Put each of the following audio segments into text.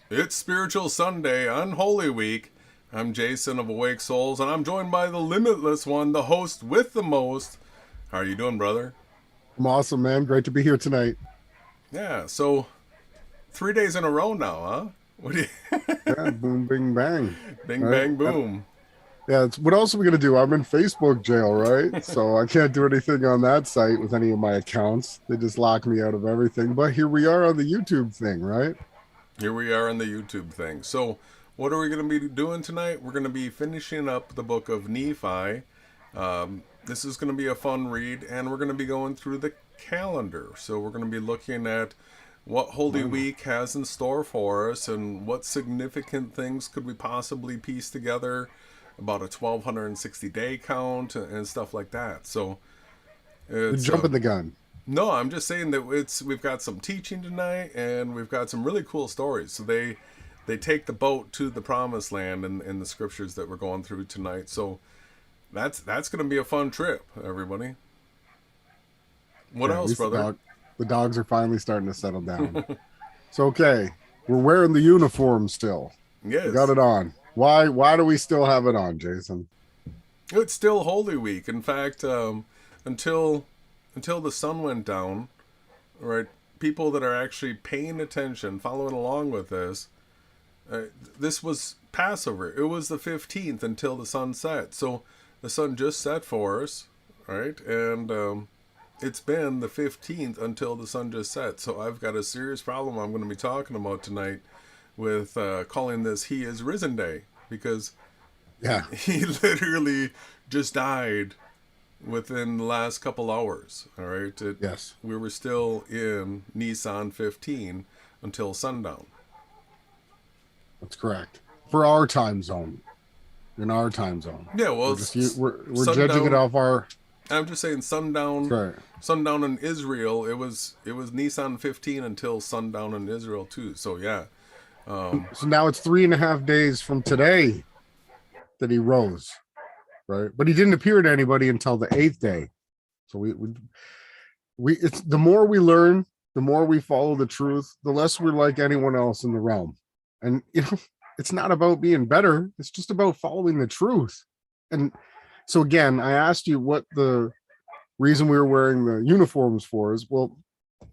It's Spiritual Sunday, Unholy Week. I'm Jason of Awake Souls, and I'm joined by the Limitless One, the host with the most. How are you doing, brother? I'm awesome, man. Great to be here tonight. Yeah, so 3 days in a row now, huh? What do you... Yeah, boom, bing, bang. Bing, Right? bang, boom. Yeah, what else are we gonna do? I'm in Facebook jail, right? So I can't do anything on that site with any of my accounts. They just lock me out of everything. But here we are on the YouTube thing, right? Here we are in the YouTube thing. So, what are we going to be doing tonight? We're going to be finishing up the book of Nephi. This is going to be a fun read, and we're going to be going through the calendar. So, we're going to be looking at what Holy Wow. Week has in store for us and what significant things could we possibly piece together about a 1260 day count and stuff like that. So, You're it's jumping the gun. no, I'm just saying that we've got some teaching tonight, and we've got some really cool stories. So they take the boat to the promised land in the scriptures that we're going through tonight. So that's going to be a fun trip, everybody. What Yeah, at else, least brother? the dogs are finally starting to settle down. So okay, we're wearing the uniform still. We got Yes, it on. Why do we still have it on, Jason? it's still Holy Week. In fact, until until the sun went down, right? People that are actually paying attention, following along with this, Uh, this was Passover. It was the 15th until the sun set. So the sun just set for us, right? And it's been the 15th until the sun just set. So I've got a serious problem I'm going to be talking about tonight with calling this He is Risen Day because Yeah. he literally just died within the last couple hours. All right. Yes, We were still in Nissan 15 until sundown. that's correct. For our time zone. In our time zone. Yeah, well, We're judging it sundown. off our I'm just saying sundown. right. Sundown in Israel. It was Nissan 15 until sundown in Israel too. So yeah, So now it's 3.5 days from today that he rose, right? But he didn't appear to anybody until the eighth day. So we it's the more we learn, the more we follow the truth, the less we're like anyone else in the realm. And it's not about being better. It's just about following the truth. And so again, I asked you what the reason we were wearing the uniforms for is, well,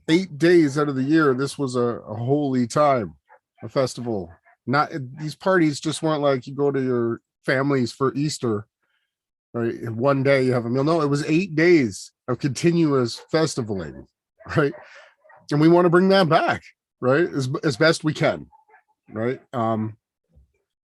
8 days out of the year, this was a holy time, a festival. Not these parties just weren't like you go to your families for Easter, right? And one day you have a meal. No, it was 8 days of continuous festivaling, right? And we want to bring that back, right? As best we can, right?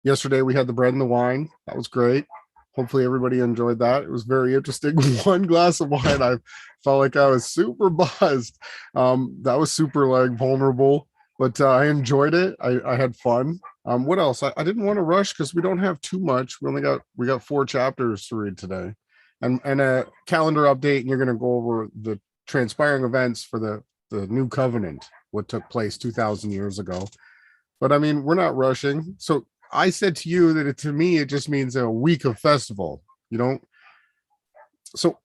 Yesterday we had the bread and the wine. That was great. Hopefully everybody enjoyed that. It was very interesting. One glass of wine, I felt like I was super buzzed. That was super like vulnerable, but I enjoyed it. I had fun. What else? I didn't want to rush because we don't have too much. We got 4 chapters to read today, and a calendar update. And you're going to go over the transpiring events for the new covenant, what took place 2,000 years ago. But I mean, we're not rushing. So I said to you that to me, it just means a week of festival. You don't. So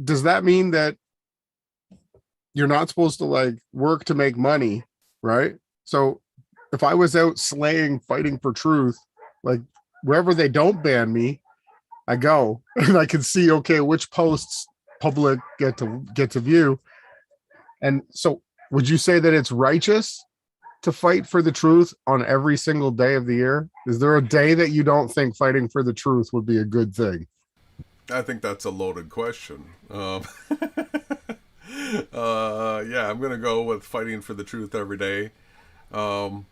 does that mean that you're not supposed to like work to make money, right? So if I was out slaying, fighting for truth, like wherever they don't ban me, I go and I can see, okay, which posts public get to view. And so would you say that it's righteous to fight for the truth on every single day of the year? Is there a day that you don't think fighting for the truth would be a good thing? I think that's a loaded question. Yeah, I'm gonna go with fighting for the truth every day. Um,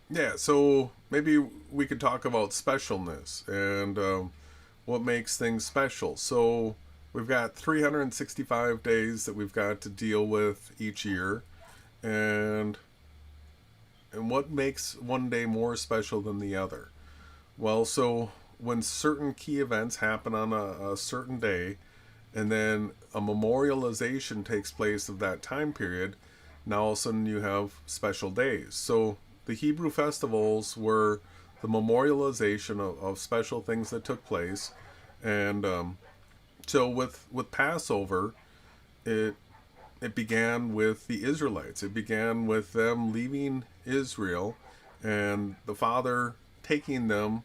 yeah, so maybe we could talk about specialness and what makes things special. So we've got 365 days that we've got to deal with each year, and what makes one day more special than the other? Well, so when certain key events happen on a certain day, and then a memorialization takes place of that time period, now all of a sudden you have special days. So the Hebrew festivals were the memorialization of special things that took place, and so with Passover, it it began with the Israelites. It began with them leaving Israel and the Father taking them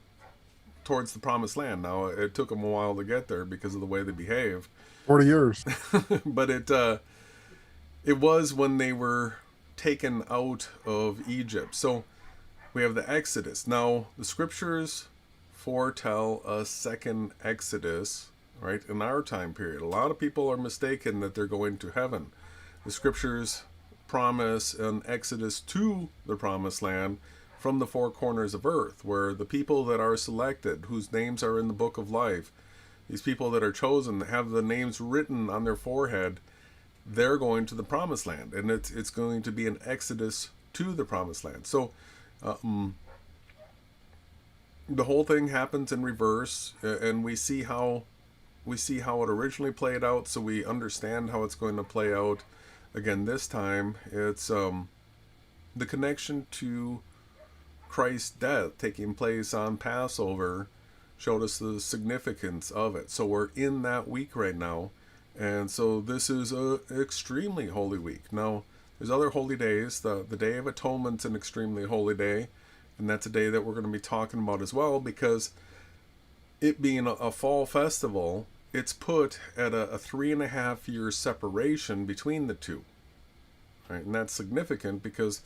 towards the promised land. Now, it took them a while to get there because of the way they behaved. 40 years. But it was when they were taken out of Egypt. So we have the Exodus. Now, the scriptures foretell a second Exodus, right, in our time period. A lot of people are mistaken that they're going to heaven. The scriptures promise an Exodus to the promised land from the four corners of earth, where the people that are selected, whose names are in the book of life, these people that are chosen, have the names written on their forehead, they're going to the promised land, and it's going to be an Exodus to the promised land. So the whole thing happens in reverse, and we see how it originally played out, so we understand how it's going to play out again this time. It's the connection to Christ's death taking place on Passover showed us the significance of it. So we're in that week right now, and so this is a extremely holy week. Now, there's other holy days. The Day of Atonement's an extremely holy day, and that's a day that we're going to be talking about as well, because it being a fall festival, it's put at a 3.5 year separation between the two, right? And that's significant because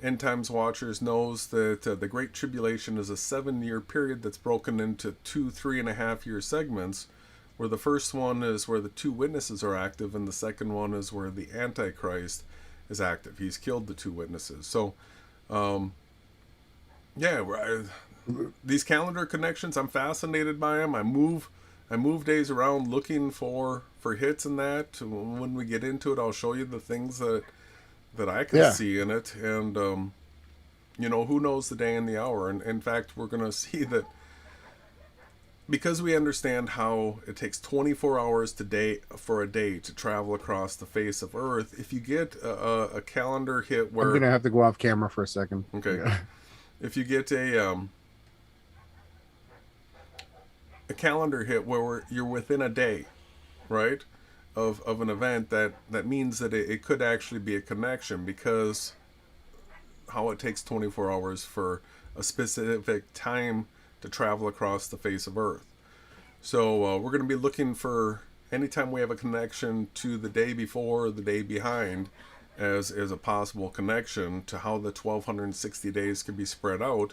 End Times Watchers knows that the Great Tribulation is a 7-year period that's broken into 2 3.5 year segments, where the first one is where the two witnesses are active, and the second one is where the Antichrist is active. He's killed the two witnesses. So, these calendar connections, I'm fascinated by them. I move days around looking for hits in that. When we get into it, I'll show you the things that I can see in it, and who knows the day and the hour. And in fact, we're going to see that because we understand how it takes 24 hours for a day to travel across the face of Earth. If you get a calendar hit where I'm going to have to go off camera for a second. Okay. Yeah. If you get a calendar hit where you're within a day, right, of an event, that means that it could actually be a connection, because how it takes 24 hours for a specific time to travel across the face of Earth. So we're going to be looking for anytime we have a connection to the day before or the day behind as a possible connection to how the 1260 days can be spread out.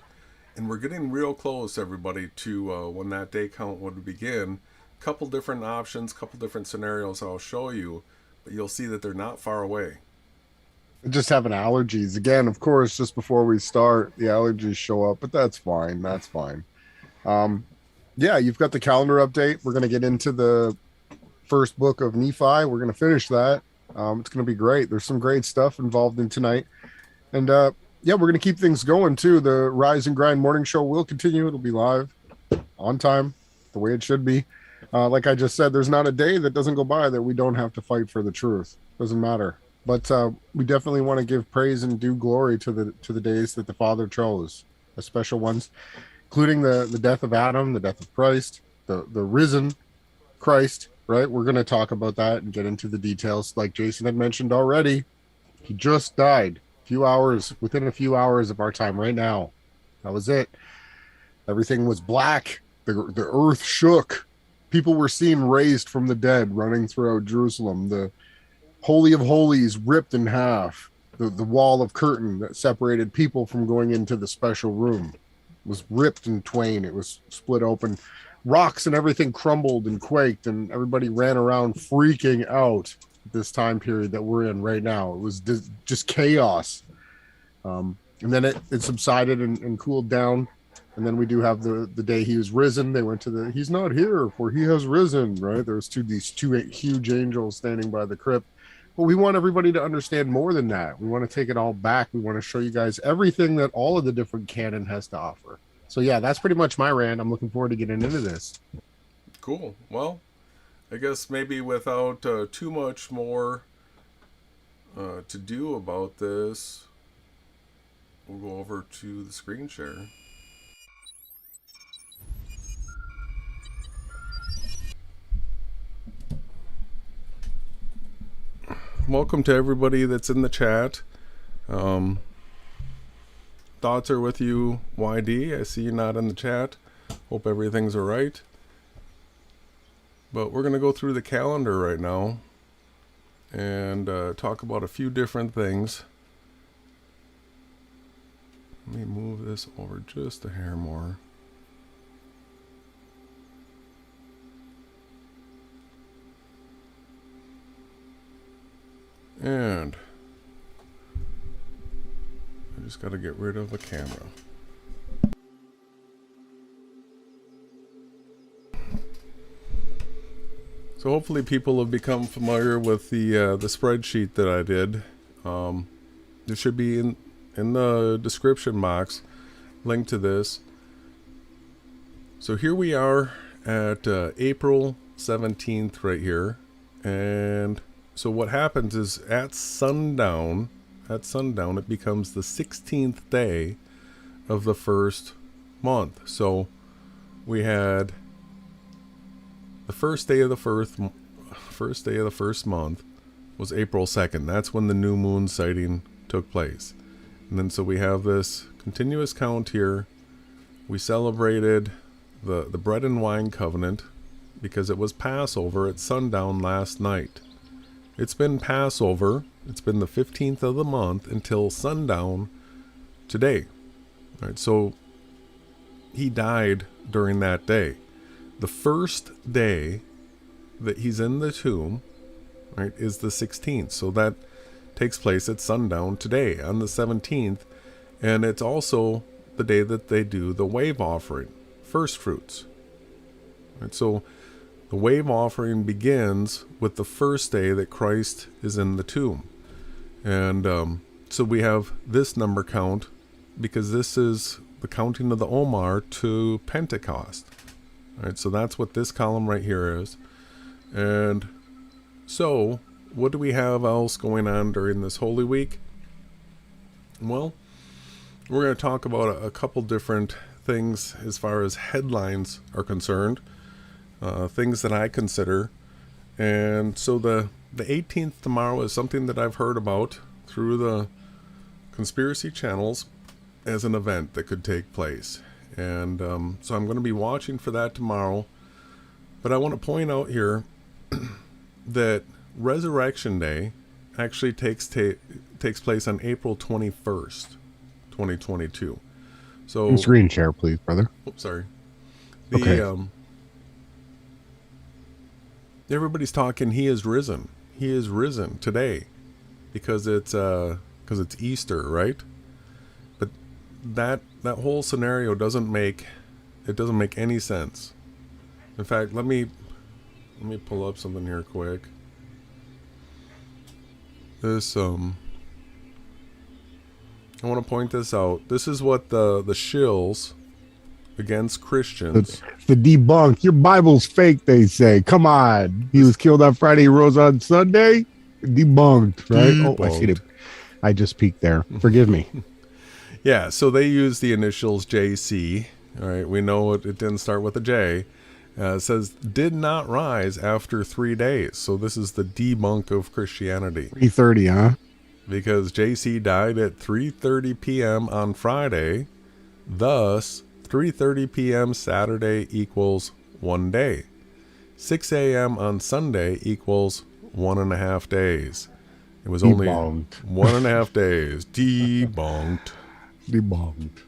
And we're getting real close, everybody, to when that day count would begin. Couple different options, couple different scenarios I'll show you, but you'll see that they're not far away. Just having allergies again, of course. Just before we start, the allergies show up, but that's fine. That's fine. You've got the calendar update. We're going to get into the first book of Nephi. We're going to finish that. It's going to be great. There's some great stuff involved in tonight, and we're going to keep things going too. The Rise and Grind morning show will continue. It'll be live on time, the way it should be. Like I just said, there's not a day that doesn't go by that we don't have to fight for the truth. Doesn't matter. But we definitely want to give praise and due glory to the days that the Father chose, the special ones, including the death of Adam, the death of Christ, the risen Christ, right? We're going to talk about that and get into the details. Like Jason had mentioned already, he just died within a few hours of our time right now. That was it. Everything was black. The earth shook. People were seen raised from the dead running throughout Jerusalem. The Holy of Holies ripped in half. The wall of curtain that separated people from going into the special room was ripped in twain. It was split open. Rocks and everything crumbled and quaked, and everybody ran around freaking out at this time period that we're in right now. It was just chaos. And then it subsided and cooled down. And then we do have the day he was risen. They went to he's not here, for he has risen, right? There's these two huge angels standing by the crypt. But we want everybody to understand more than that. We want to take it all back. We want to show you guys everything that all of the different canon has to offer. So yeah, that's pretty much my rant. I'm looking forward to getting into this. Cool. Well, I guess maybe without too much more to do about this, we'll go over to the screen share. Welcome to everybody that's in the chat. thoughts are with you, YD. I see you not in the chat. Hope everything's all right. But we're going to go through the calendar right now and talk about a few different things. Let me move this over just a hair more. And I just got to get rid of the camera. So hopefully people have become familiar with the spreadsheet that I did. It should be in the description box, link to this. So here we are at April 17th right here. And so what happens is at sundown, it becomes the 16th day of the first month. So we had the first day of the first month was April 2nd. That's when the new moon sighting took place. And then so we have this continuous count here. We celebrated the bread and wine covenant because it was Passover at sundown last night. It's been Passover. It's been the 15th of the month until sundown today. All right, so he died during that day. The first day that he's in the tomb, right, is the 16th. So that takes place at sundown today on the 17th. And it's also the day that they do the wave offering, first fruits. Right, so the wave offering begins with the first day that Christ is in the tomb. And so we have this number count because this is the counting of the Omar to Pentecost. All right, so that's what this column right here is. And so what do we have else going on during this Holy Week? Well, we're going to talk about a couple different things as far as headlines are concerned, things that I consider. And so the 18th tomorrow is something that I've heard about through the conspiracy channels as an event that could take place. And so I'm going to be watching for that tomorrow. But I want to point out here that Resurrection Day actually takes place on April 21st, 2022. So screen share, please, brother. Oops, sorry. Okay. Everybody's talking. He is risen. He is risen today because it's Easter, right? But that whole scenario doesn't make any sense. In fact, let me pull up something here quick. This I want to point this out. This is what the shills against Christians. The debunked. Your Bible's fake, they say. Come on. He was killed on Friday, he rose on Sunday. Debunked, right? Debunked. Oh, I see it. I just peeked there. Forgive me. Yeah, so they use the initials JC. All right, we know it didn't start with a J. It says, did not rise after 3 days. So this is the debunk of Christianity. 3:30, huh? Because JC died at 3:30 p.m. on Friday. Thus, 3:30 p.m. Saturday equals 1 day. 6 a.m. on Sunday equals 1.5 days. It was only 1.5 days. Debunked. Debunked.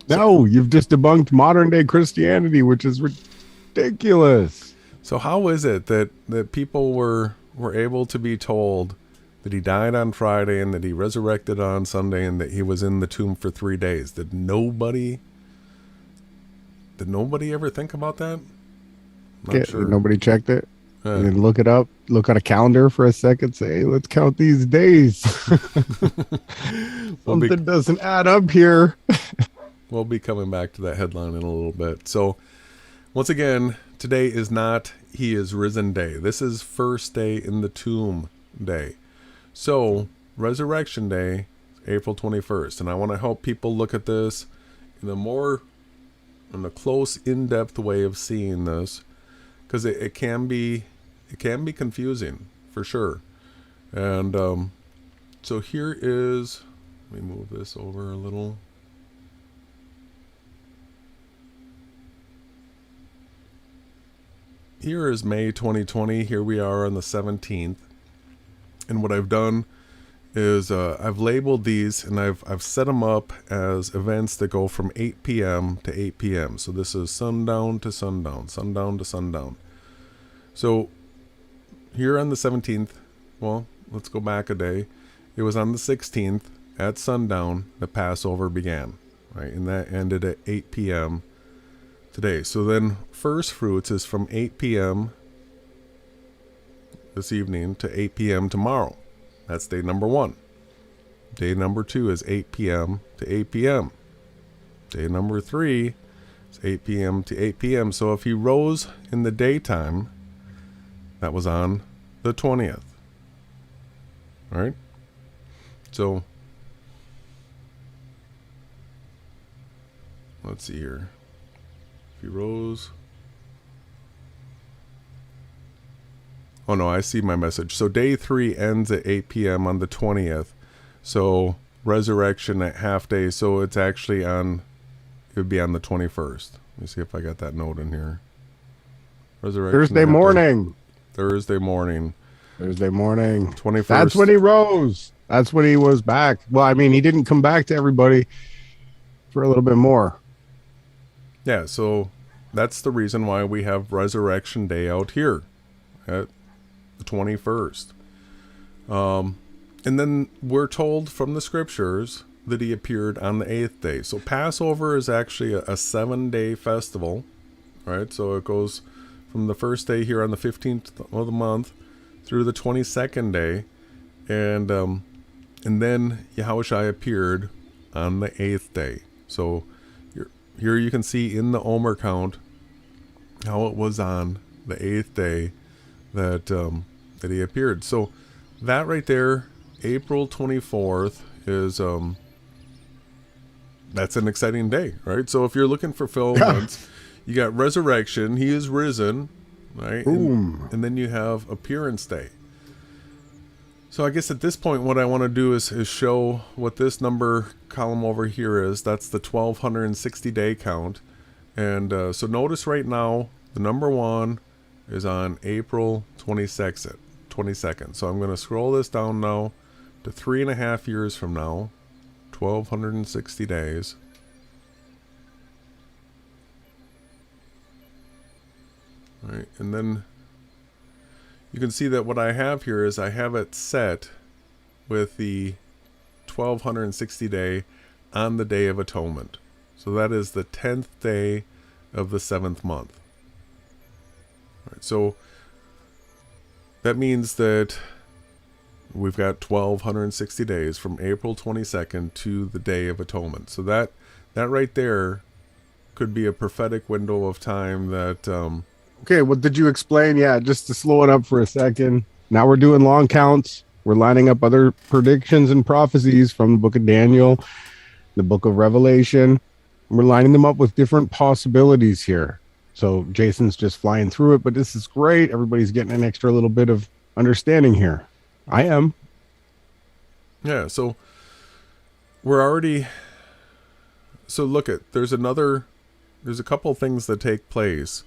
No, you've just debunked modern day Christianity, which is ridiculous. So how is it that people were able to be told that he died on Friday and that he resurrected on Sunday and that he was in the tomb for 3 days? Did nobody ever think about that? Not sure. Nobody checked it. And look it up. Look at a calendar for a second. Say, hey, let's count these days. Something doesn't add up here. We'll be coming back to that headline in a little bit. So, once again, today is not He is Risen Day. This is first day in the tomb day. So, Resurrection Day, April 21st. And I want to help people look at this in a close, in-depth way of seeing this. Because it can be confusing, for sure. And so here is, let me move this over a little. here is May 2020. Here we are on the 17th. And what I've done is I've labeled these, and I've set them up as events that go from 8 p.m. to 8 p.m. So this is sundown to sundown, sundown to sundown. So here on the 17th, well, let's go back a day. It was on the 16th at sundown the Passover began, right? And that ended at 8 p.m. today. So then first fruits is from 8 p.m. this evening to 8 p.m. tomorrow. That's day number 1. Day number 2 is 8 p.m. to 8 p.m. Day number 3 is 8 p.m. to 8 p.m. So if he rose in the daytime, that was on the 20th. All right? So let's see here. If he rose... Oh no, I see my message. So day 3 ends at 8 p.m. on the 20th. So resurrection at half day. So it's actually on, it would be on the 21st. Let me see if I got that note in here. Resurrection Thursday morning. Thursday morning. Thursday morning. 21st. That's when he rose. That's when he was back. Well, I mean, he didn't come back to everybody for a little bit more. Yeah, so that's the reason why we have Resurrection Day out here at the 21st. And then we're told from the scriptures that he appeared on the 8th day. So Passover is actually a 7-day festival, right? So it goes from the first day here on the 15th of the month through the 22nd day. And then Yahawahashai appeared on the 8th day. So here you can see in the Omer count how it was on the 8th day that he appeared. So that right there, April 24th, is that's an exciting day, right? So if you're looking for fulfillments, you got resurrection, he is risen, right? And then you have appearance day. So I guess at this point what I want to do is show what this number column over here is. That's the 1260 day count. And so notice right now the number 1 is on April 22nd. So I'm going to scroll this down now to 3.5 years from now, 1260 days. All right, and then you can see that what I have here is I have it set with the 1260 day on the Day of Atonement. So that is the 10th day of the 7th month. All right, so that means that we've got 1260 days from April 22nd to the Day of Atonement. So that right there could be a prophetic window of time that... Okay, what did you explain? Yeah, just to slow it up for a second. Now we're doing long counts. We're lining up other predictions and prophecies from the book of Daniel, the book of Revelation. We're lining them up with different possibilities here. So Jason's just flying through it, but this is great. Everybody's getting an extra little bit of understanding here. I am. Yeah, so we're already... So look there's a couple things that take place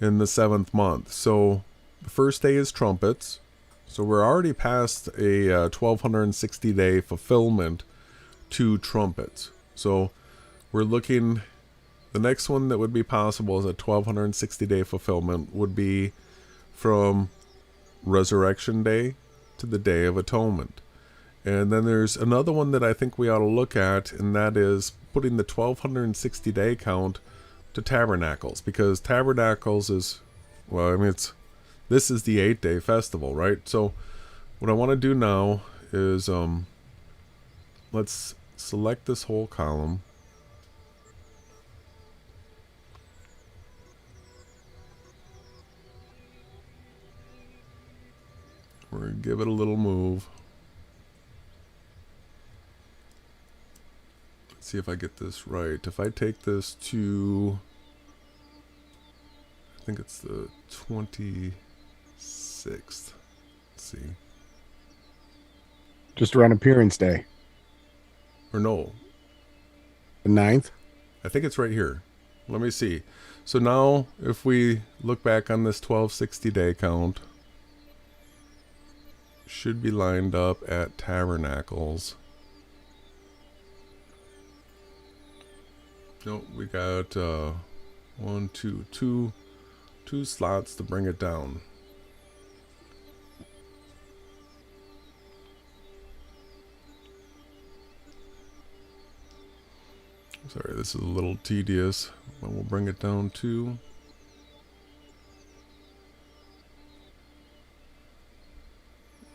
in the 7th month. So the first day is trumpets. So we're already past a 1260 day fulfillment to trumpets. So we're looking, the next one that would be possible as a 1260 day fulfillment would be from Resurrection Day to the Day of Atonement. And then there's another one that I think we ought to look at, and that is putting the 1260 day count to tabernacles, because tabernacles is, well, I mean, this is the 8-day festival, right? So what I want to do now is let's select this whole column. We're going to give it a little move. Let's see if I get this right. If I take this to, I think it's the 26th. Let's see. Just around appearance day. Or no. The 9th? I think it's right here. Let me see. So now if we look back on this 1260 day count, should be lined up at tabernacles. Nope, we got two slots to bring it down. Sorry, this is a little tedious, but we'll bring it down to.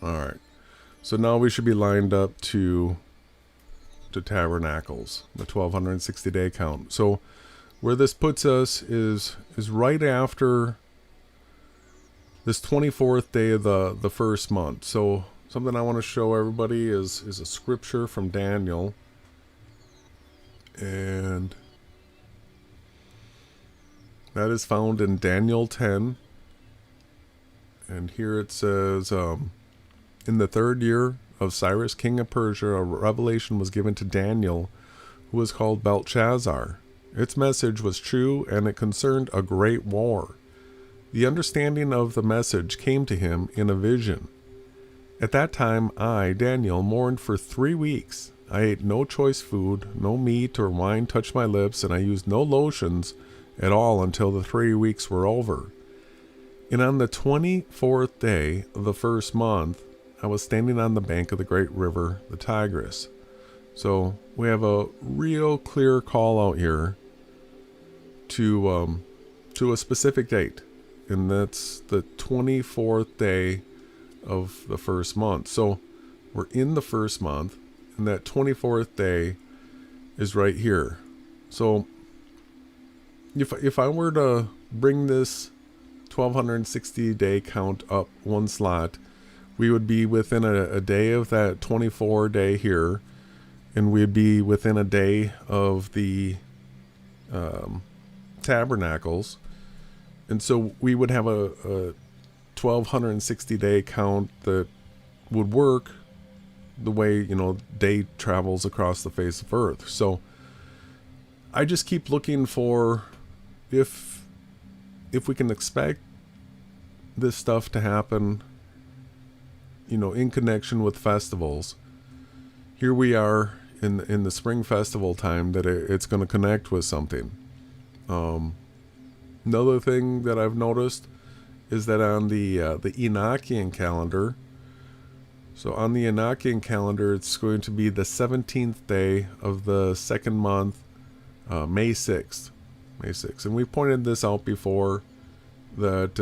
Alright, so now we should be lined up to tabernacles, the 1260 day count. So where this puts us is right after this 24th day of the first month. So something I want to show everybody is a scripture from Daniel. And that is found in Daniel 10. And here it says, in the 3rd year of Cyrus, king of Persia, a revelation was given to Daniel, who was called Belshazzar. Its message was true, and it concerned a great war. The understanding of the message came to him in a vision. At that time, I, Daniel, mourned for 3 weeks. I ate no choice food, no meat or wine touched my lips, and I used no lotions at all until the 3 weeks were over. And on the 24th day of the first month, I was standing on the bank of the great river, the Tigris. So we have a real clear call out here to a specific date, and that's the 24th day of the first month. So we're in the first month, and that 24th day is right here. So if I were to bring this 1260 day count up one slot, we would be within a day of that 24 day here, and we'd be within a day of the tabernacles. And so we would have a 1260 day count that would work the way, day travels across the face of Earth. So I just keep looking for if we can expect this stuff to happen, in connection with festivals. Here we are in the spring festival time, that it's going to connect with something. Another thing that I've noticed is that on the Enochian calendar, so on the Enochian calendar, it's going to be the 17th day of the second month, May 6th. May 6th. And we pointed this out before, that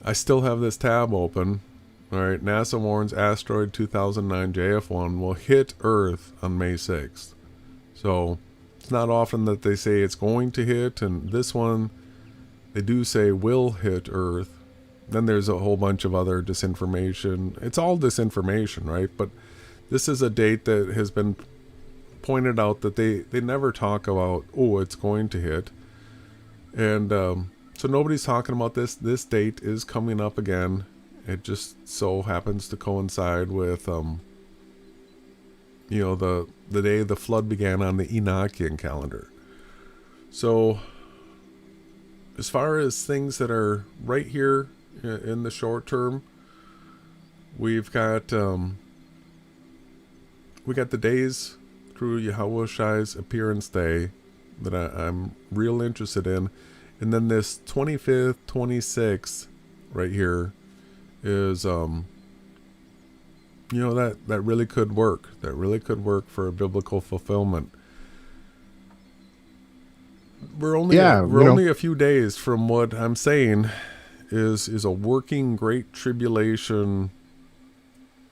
I still have this tab open. All right, NASA warns asteroid 2009 JF1 will hit Earth on May 6th. So it's not often that they say it's going to hit, and this one they do say will hit Earth. Then there's a whole bunch of other disinformation. It's all disinformation, right? But this is a date that has been pointed out that they never talk about, oh, it's going to hit. And so nobody's talking about this. This date is coming up again. It just so happens to coincide with, the day the flood began on the Enochian calendar. So as far as things that are right here in the short term, we've got the days through Yahawahashai's appearance day that I'm real interested in. And then this 25th, 26th right here is, that really could work. That really could work for a biblical fulfillment. We're only a few days from what I'm saying is a working Great Tribulation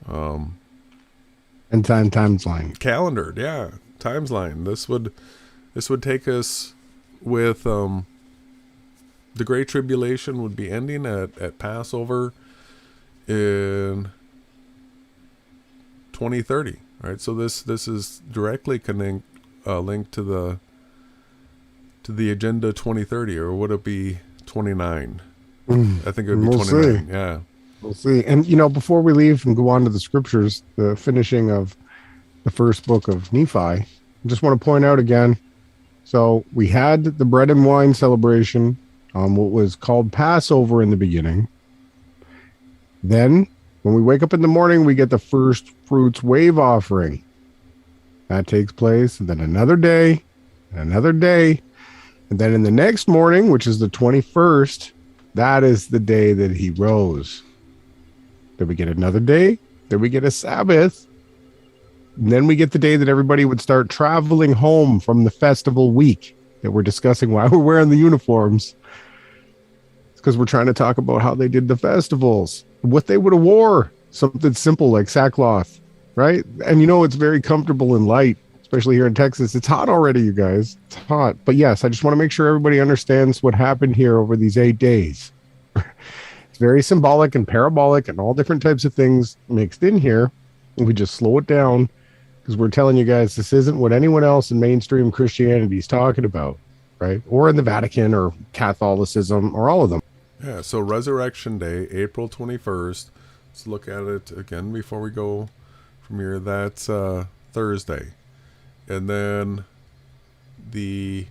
and timeline calendared, yeah, timeline. This would take us with the Great Tribulation would be ending at Passover in 2030. Right, so this is directly linked to the agenda 2030, or would it be 29? I think it would be 29. See. Yeah. We'll see. And, before we leave and go on to the scriptures, the finishing of the first book of Nephi, just want to point out again. So we had the bread and wine celebration, what was called Passover in the beginning. Then when we wake up in the morning, we get the first fruits wave offering. That takes place, and then another day, and another day. And then in the next morning, which is the 21st, that is the day that he rose. Then we get another day. Then we get a Sabbath. And then we get the day that everybody would start traveling home from the festival week that we're discussing why we're wearing the uniforms. It's because we're trying to talk about how they did the festivals, what they would have wore. Something simple like sackcloth, right? And it's very comfortable and light. Especially here in Texas. It's hot already, you guys. It's hot. But yes, I just want to make sure everybody understands what happened here over these 8 days. It's very symbolic and parabolic and all different types of things mixed in here. And we just slow it down because we're telling you guys this isn't what anyone else in mainstream Christianity is talking about, right? Or in the Vatican or Catholicism or all of them. Yeah, so Resurrection Day, April 21st. Let's look at it again before we go from here. That's Thursday. And then the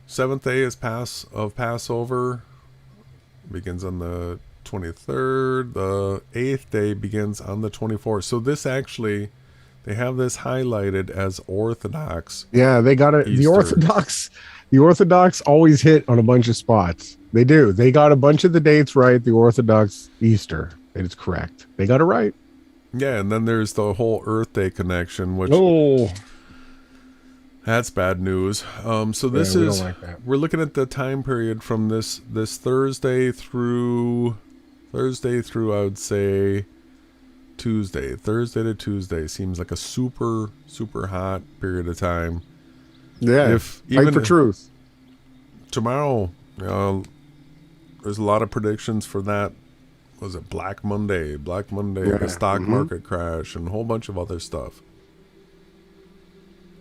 7th day is Passover, begins on the 23rd. The 8th day begins on the 24th. So this actually, they have this highlighted as Orthodox. Yeah, they got it. The Orthodox always hit on a bunch of spots. They do. They got a bunch of the dates right. The Orthodox Easter. It is correct. They got it right. Yeah, and then there's the whole Earth Day connection, which that's bad news. So this is we're looking at the time period from this Thursday through I would say Tuesday. Thursday to Tuesday seems like a super hot period of time. Yeah, fight for truth. Tomorrow, there's a lot of predictions for that. Was it Black Monday, the stock market crash, and a whole bunch of other stuff.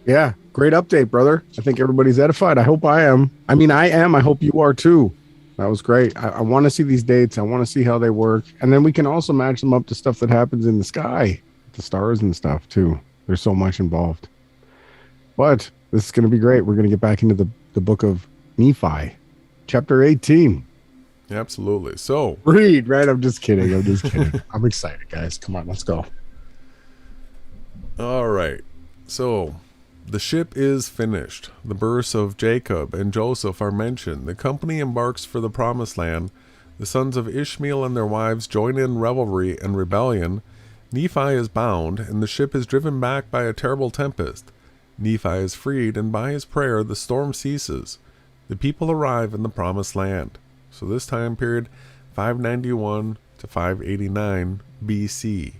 Yeah, great update, brother. I think everybody's edified. I hope I am. I mean, I am. I hope you are too. That was great. I want to see these dates. I want to see how they work. And then we can also match them up to stuff that happens in the sky, the stars and stuff too. There's so much involved. But this is going to be great. We're going to get back into the book of Nephi, chapter 18. Absolutely. So read, right? I'm just kidding. I'm excited, guys. Come on, let's go. All right. So the ship is finished. The births of Jacob and Joseph are mentioned. The company embarks for the promised land. The sons of Ishmael and their wives join in revelry and rebellion. Nephi is bound, and the ship is driven back by a terrible tempest. Nephi is freed, and by his prayer the storm ceases. The people arrive in the promised land. So this time period, 591 to 589 BC.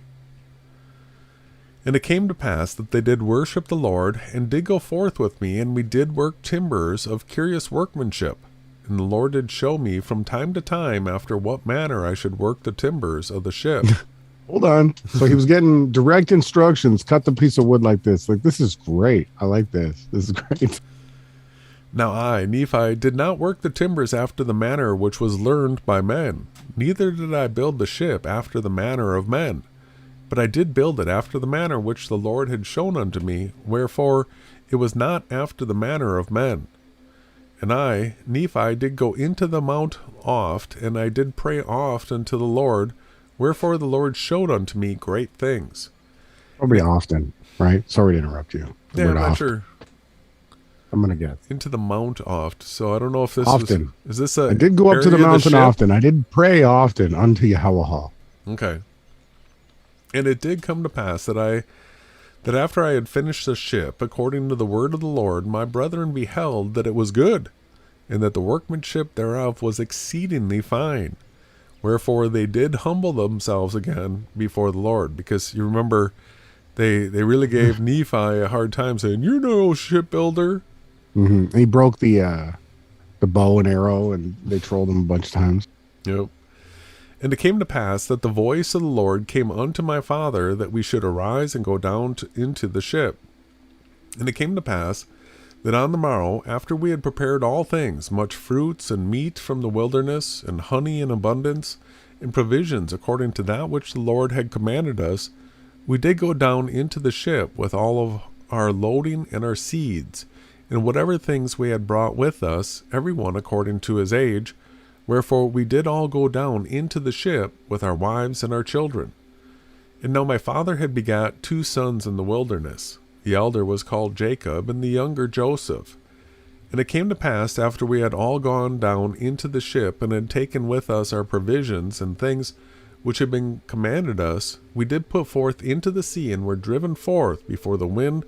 And it came to pass that they did worship the Lord, and did go forth with me, and we did work timbers of curious workmanship. And the Lord did show me from time to time after what manner I should work the timbers of the ship. Hold on. So he was getting direct instructions. Cut the piece of wood like this. Like, this is great. I like this. This is great. Now I, Nephi, did not work the timbers after the manner which was learned by men, neither did I build the ship after the manner of men. But I did build it after the manner which the Lord had shown unto me, wherefore it was not after the manner of men. And I, Nephi, did go into the mount oft, and I did pray oft unto the Lord, wherefore the Lord showed unto me great things. Probably often, right? Sorry to interrupt you. Yeah, I'm not sure. I'm gonna guess into the mount oft. So I don't know if this often is this a. I did go up to the mountain often. I did pray often unto Yahawahashai. Okay. And it did come to pass that after I had finished the ship, according to the word of the Lord, my brethren beheld that it was good, and that the workmanship thereof was exceedingly fine. Wherefore they did humble themselves again before the Lord, because you remember they really gave Nephi a hard time, saying, "You're no shipbuilder." Mm-hmm. He broke the bow and arrow, and they trolled him a bunch of times. Yep. And it came to pass that the voice of the Lord came unto my father, that we should arise and go down into the ship. And it came to pass that on the morrow, after we had prepared all things, much fruits and meat from the wilderness, and honey in abundance, and provisions according to that which the Lord had commanded us, we did go down into the ship with all of our loading and our seeds, and whatever things we had brought with us, every one according to his age. Wherefore we did all go down into the ship with our wives and our children. And now my father had begat 2 sons in the wilderness. The elder was called Jacob, and the younger Joseph. And it came to pass, after we had all gone down into the ship, and had taken with us our provisions and things which had been commanded us, we did put forth into the sea, and were driven forth before the wind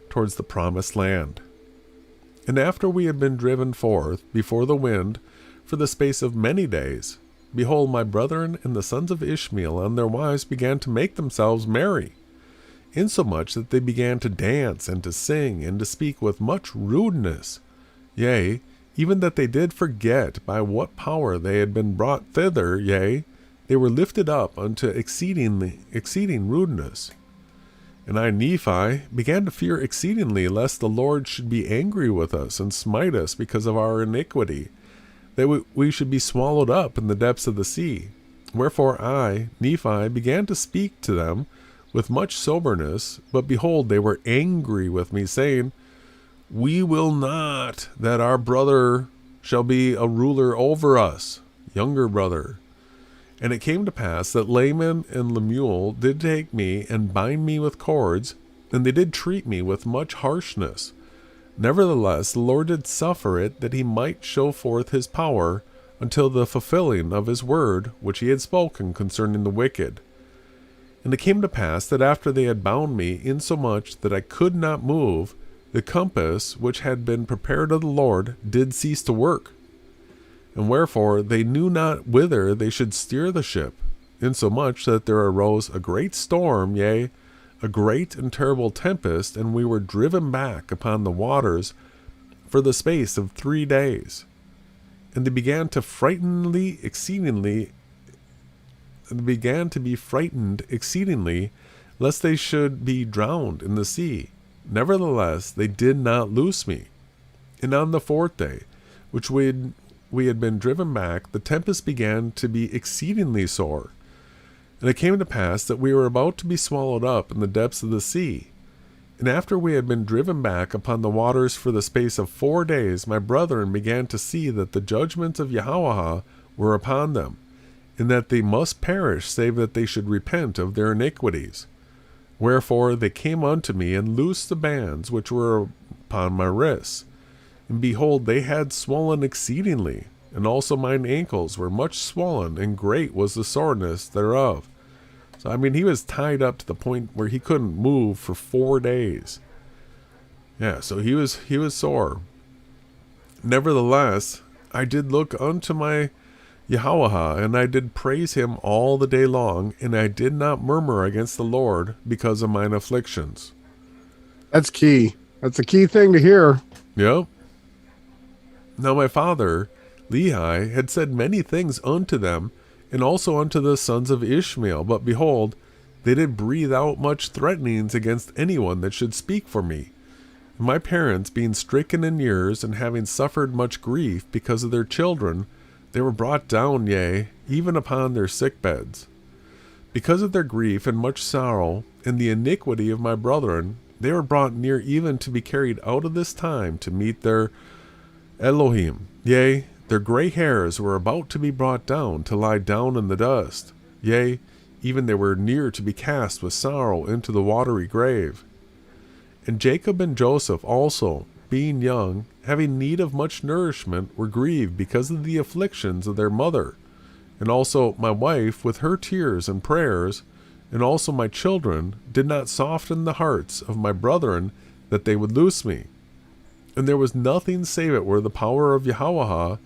towards the promised land. And after we had been driven forth before the wind for the space of many days, behold, my brethren and the sons of Ishmael and their wives began to make themselves merry, insomuch that they began to dance and to sing and to speak with much rudeness. Yea, even that they did forget by what power they had been brought thither, yea, they were lifted up unto exceeding rudeness. And I, Nephi, began to fear exceedingly, lest the Lord should be angry with us, and smite us because of our iniquity, that we should be swallowed up in the depths of the sea. Wherefore I, Nephi, began to speak to them with much soberness, but behold, they were angry with me, saying, We will not that our brother shall be a ruler over us, younger brother. And it came to pass that Laman and Lemuel did take me and bind me with cords, and they did treat me with much harshness. Nevertheless, the Lord did suffer it, that he might show forth his power, until the fulfilling of his word, which he had spoken concerning the wicked. And it came to pass that after they had bound me, insomuch that I could not move, the compass which had been prepared of the Lord did cease to work. And wherefore they knew not whither they should steer the ship, insomuch that there arose a great storm, yea, a great and terrible tempest, and we were driven back upon the waters for the space of 3 days. And they began to be frightened exceedingly, lest they should be drowned in the sea. Nevertheless, they did not loose me. And on the 4th day, which we had been driven back, the tempest began to be exceedingly sore. And it came to pass that we were about to be swallowed up in the depths of the sea. And after we had been driven back upon the waters for the space of 4 days, my brethren began to see that the judgments of Yahawah were upon them, and that they must perish, save that they should repent of their iniquities. Wherefore they came unto me, and loosed the bands which were upon my wrists. And behold, they had swollen exceedingly, and also mine ankles were much swollen, and great was the soreness thereof. So, he was tied up to the point where he couldn't move for 4 days. Yeah, so he was sore. Nevertheless, I did look unto my Yahawah, and I did praise him all the day long, and I did not murmur against the Lord because of mine afflictions. That's key. That's a key thing to hear. Yep. Now my father, Lehi, had said many things unto them, and also unto the sons of Ishmael. But behold, they did breathe out much threatenings against anyone that should speak for me. And my parents, being stricken in years, and having suffered much grief because of their children, they were brought down, yea, even upon their sick beds. Because of their grief and much sorrow, and the iniquity of my brethren, they were brought near even to be carried out of this time to meet their Elohim. Yea, their gray hairs were about to be brought down to lie down in the dust. Yea, even they were near to be cast with sorrow into the watery grave. And Jacob and Joseph also, being young, having need of much nourishment, were grieved because of the afflictions of their mother. And also my wife, with her tears and prayers, and also my children, did not soften the hearts of my brethren that they would loose me. And there was nothing save it were the power of Yahawah,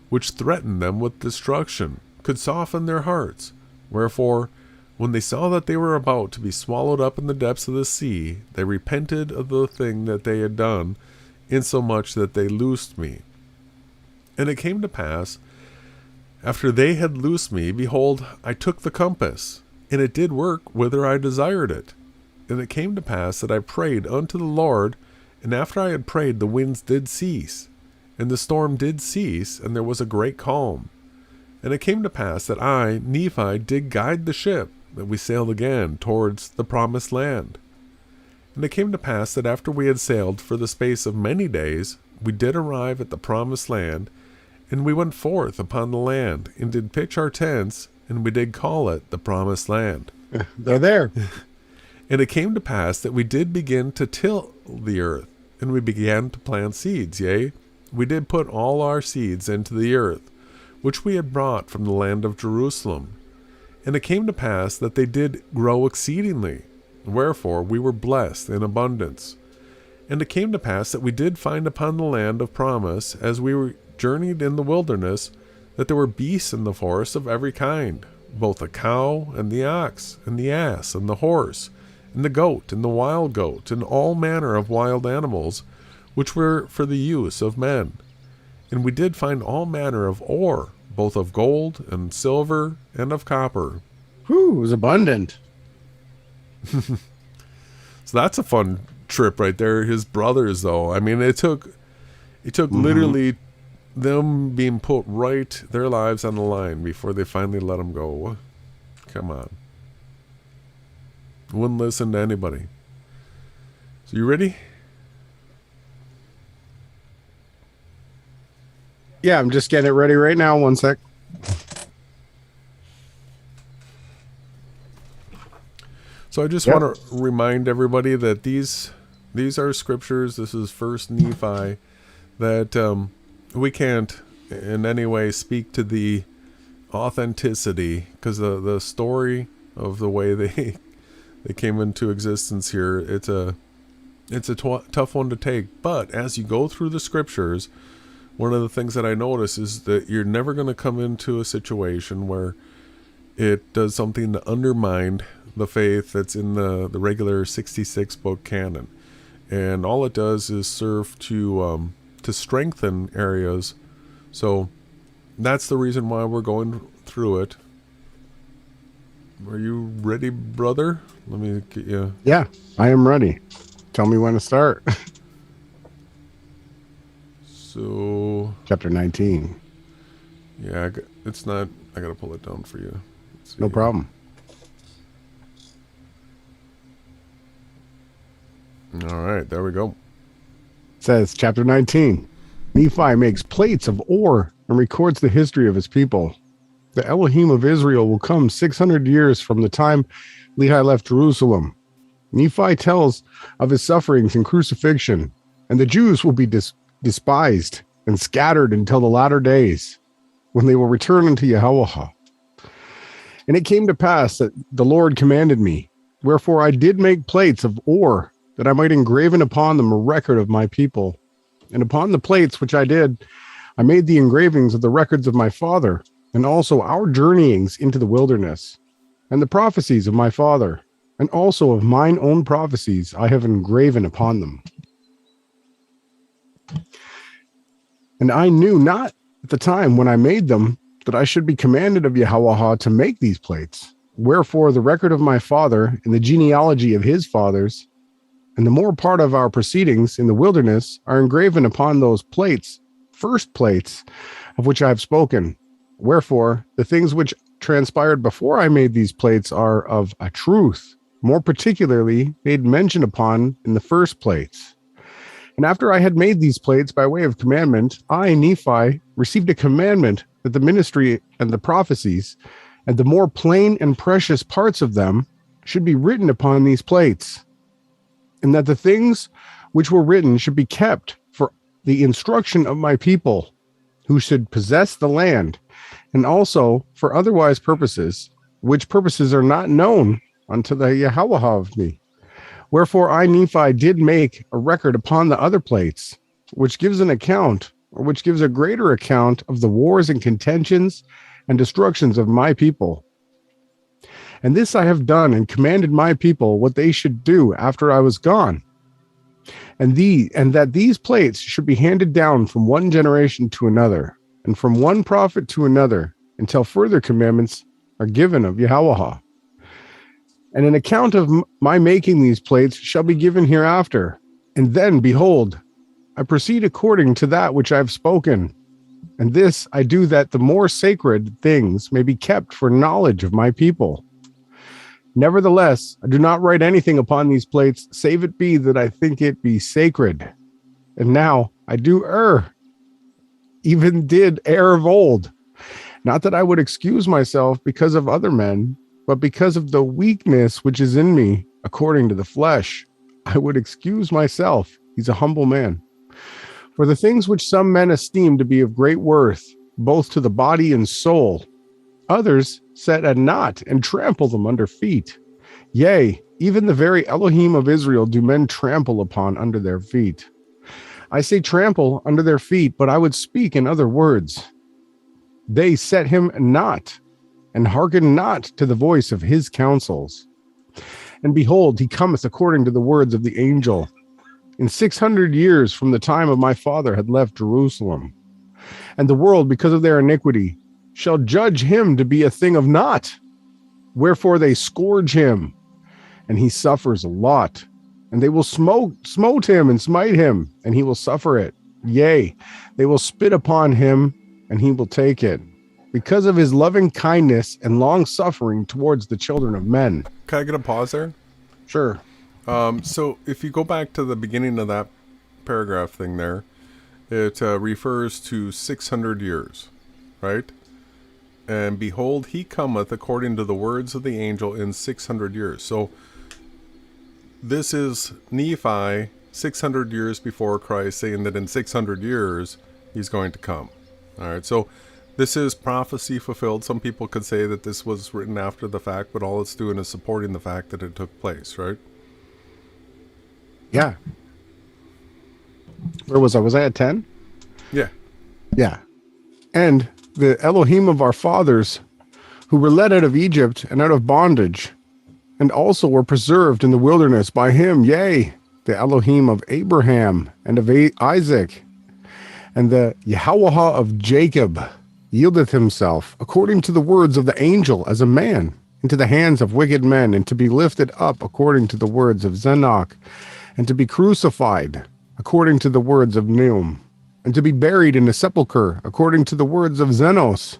which threatened them with destruction, could soften their hearts. Wherefore, when they saw that they were about to be swallowed up in the depths of the sea, they repented of the thing that they had done, insomuch that they loosed me. And it came to pass, after they had loosed me, behold, I took the compass, and it did work whither I desired it. And it came to pass that I prayed unto the Lord, and after I had prayed, the winds did cease, and the storm did cease, and there was a great calm. And it came to pass that I, Nephi, did guide the ship, that we sailed again towards the promised land. And it came to pass that after we had sailed for the space of many days, we did arrive at the promised land, and we went forth upon the land, and did pitch our tents, and we did call it the promised land. They're there. And it came to pass that we did begin to till the earth, and we began to plant seeds, yea, we did put all our seeds into the earth, which we had brought from the land of Jerusalem. And it came to pass that they did grow exceedingly, wherefore we were blessed in abundance. And it came to pass that we did find upon the land of promise, as we were journeyed in the wilderness, that there were beasts in the forest of every kind, both the cow and the ox, and the ass and the horse, and the goat and the wild goat, and all manner of wild animals, which were for the use of men. And we did find all manner of ore, both of gold and silver and of copper. Whew, it was abundant. So that's a fun trip right there. His brothers, though, I mean, it took literally them being put right, their lives on the line before they finally let him go. Come on. Wouldn't listen to anybody. So you ready? Yeah, I'm just getting it ready right now. One sec. So I just want to remind everybody that these are scriptures. This is First Nephi. That we can't in any way speak to the authenticity, because the story of the way they came into existence here, it's a tough one to take. But as you go through the scriptures, one of the things that I notice is that you're never going to come into a situation where it does something to undermine the faith that's in the regular 66 book canon. And all it does is serve to strengthen areas. So that's the reason why we're going through it. Are you ready, brother? Let me get you. Yeah, I am ready. Tell me when to start. So chapter 19. Yeah, it's not. I gotta pull it down for you. No problem. All right, there we go. It says chapter 19. Nephi makes plates of ore and records the history of his people. The Elohim of Israel will come 600 years from the time Lehi left Jerusalem. Nephi tells of his sufferings and crucifixion, and the Jews will be despised and scattered until the latter days, when they will return unto Yahawah. And it came to pass that the Lord commanded me, wherefore I did make plates of ore, that I might engraven upon them a record of my people. And upon the plates which I did, I made the engravings of the records of my father, and also our journeyings into the wilderness, and the prophecies of my father, and also of mine own prophecies I have engraven upon them. And I knew not at the time when I made them that I should be commanded of Yahawah to make these plates. Wherefore the record of my father and the genealogy of his fathers, and the more part of our proceedings in the wilderness are engraven upon those plates, first plates, of which I have spoken. Wherefore the things which transpired before I made these plates are of a truth, more particularly made mention upon in the first plates. And after I had made these plates by way of commandment, I, Nephi, received a commandment that the ministry and the prophecies, and the more plain and precious parts of them, should be written upon these plates, and that the things which were written should be kept for the instruction of my people, who should possess the land, and also for otherwise purposes, which purposes are not known unto the Yahawah of me. Wherefore I, Nephi, did make a record upon the other plates, which gives an account, or which gives a greater account of the wars and contentions and destructions of my people. And this I have done, and commanded my people what they should do after I was gone. And that these plates should be handed down from one generation to another, and from one prophet to another, until further commandments are given of Yahawah. And an account of my making these plates shall be given hereafter. And then, behold, I proceed according to that which I have spoken. And this I do that the more sacred things may be kept for knowledge of my people. Nevertheless, I do not write anything upon these plates, save it be that I think it be sacred. And now I do err, even did err of old. Not that I would excuse myself because of other men, but because of the weakness which is in me, according to the flesh. I would excuse myself. He's a humble man. For the things which some men esteem to be of great worth, both to the body and soul, others set at naught and trample them under feet. Yea, even the very Elohim of Israel do men trample upon under their feet. I say trample under their feet, but I would speak in other words. They set him not, and hearken not to the voice of his counsels. And behold, he cometh according to the words of the angel. In 600 years from the time of my father had left Jerusalem. And the world, because of their iniquity, shall judge him to be a thing of naught. Wherefore they scourge him, and he suffers a lot. And they will smote him and smite him, and he will suffer it. Yea, they will spit upon him, and he will take it, because of his loving kindness and long suffering towards the children of men. Can I get a pause there? Sure. So if you go back to the beginning of that paragraph thing there, it refers to 600 years, right? And behold, he cometh according to the words of the angel in 600 years. So this is Nephi 600 years before Christ, saying that in 600 years he's going to come. All right, so this is prophecy fulfilled. Some people could say that this was written after the fact, but all it's doing is supporting the fact that it took place, right? Yeah. Where was I? Was I at 10? Yeah. Yeah. And the Elohim of our fathers, who were led out of Egypt and out of bondage, and also were preserved in the wilderness by him, yea, the Elohim of Abraham and of Isaac, and the Yahawah of Jacob, yieldeth himself, according to the words of the angel, as a man, into the hands of wicked men, and to be lifted up according to the words of Zenoch, and to be crucified according to the words of Neum, and to be buried in a sepulchre according to the words of Zenos,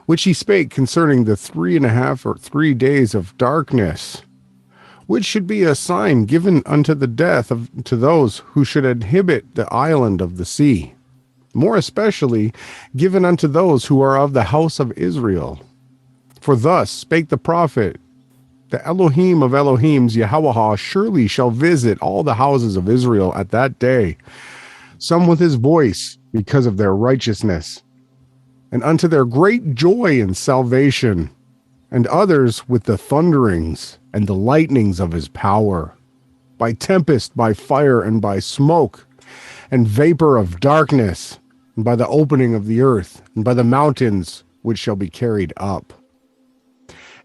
which he spake concerning the 3.5 or 3 days of darkness, which should be a sign given unto the death to those who should inhabit the island of the sea, more especially given unto those who are of the house of Israel. For thus spake the prophet, the Elohim of Elohims, Yahawah, surely shall visit all the houses of Israel at that day, some with his voice because of their righteousness, and unto their great joy and salvation, and others with the thunderings and the lightnings of his power, by tempest, by fire, and by smoke, and vapor of darkness, and by the opening of the earth, and by the mountains which shall be carried up.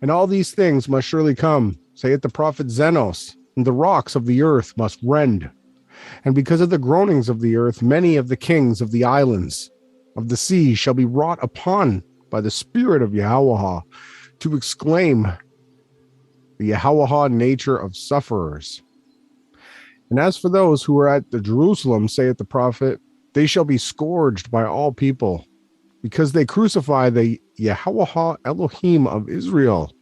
And all these things must surely come, saith the prophet Zenos, and the rocks of the earth must rend. And because of the groanings of the earth, many of the kings of the islands of the sea shall be wrought upon by the Spirit of Yahawah, to exclaim the Yahawah nature of sufferers. And as for those who are at the Jerusalem, saith the prophet, they shall be scourged by all people, because they crucify the Yahawah Elohim of Israel,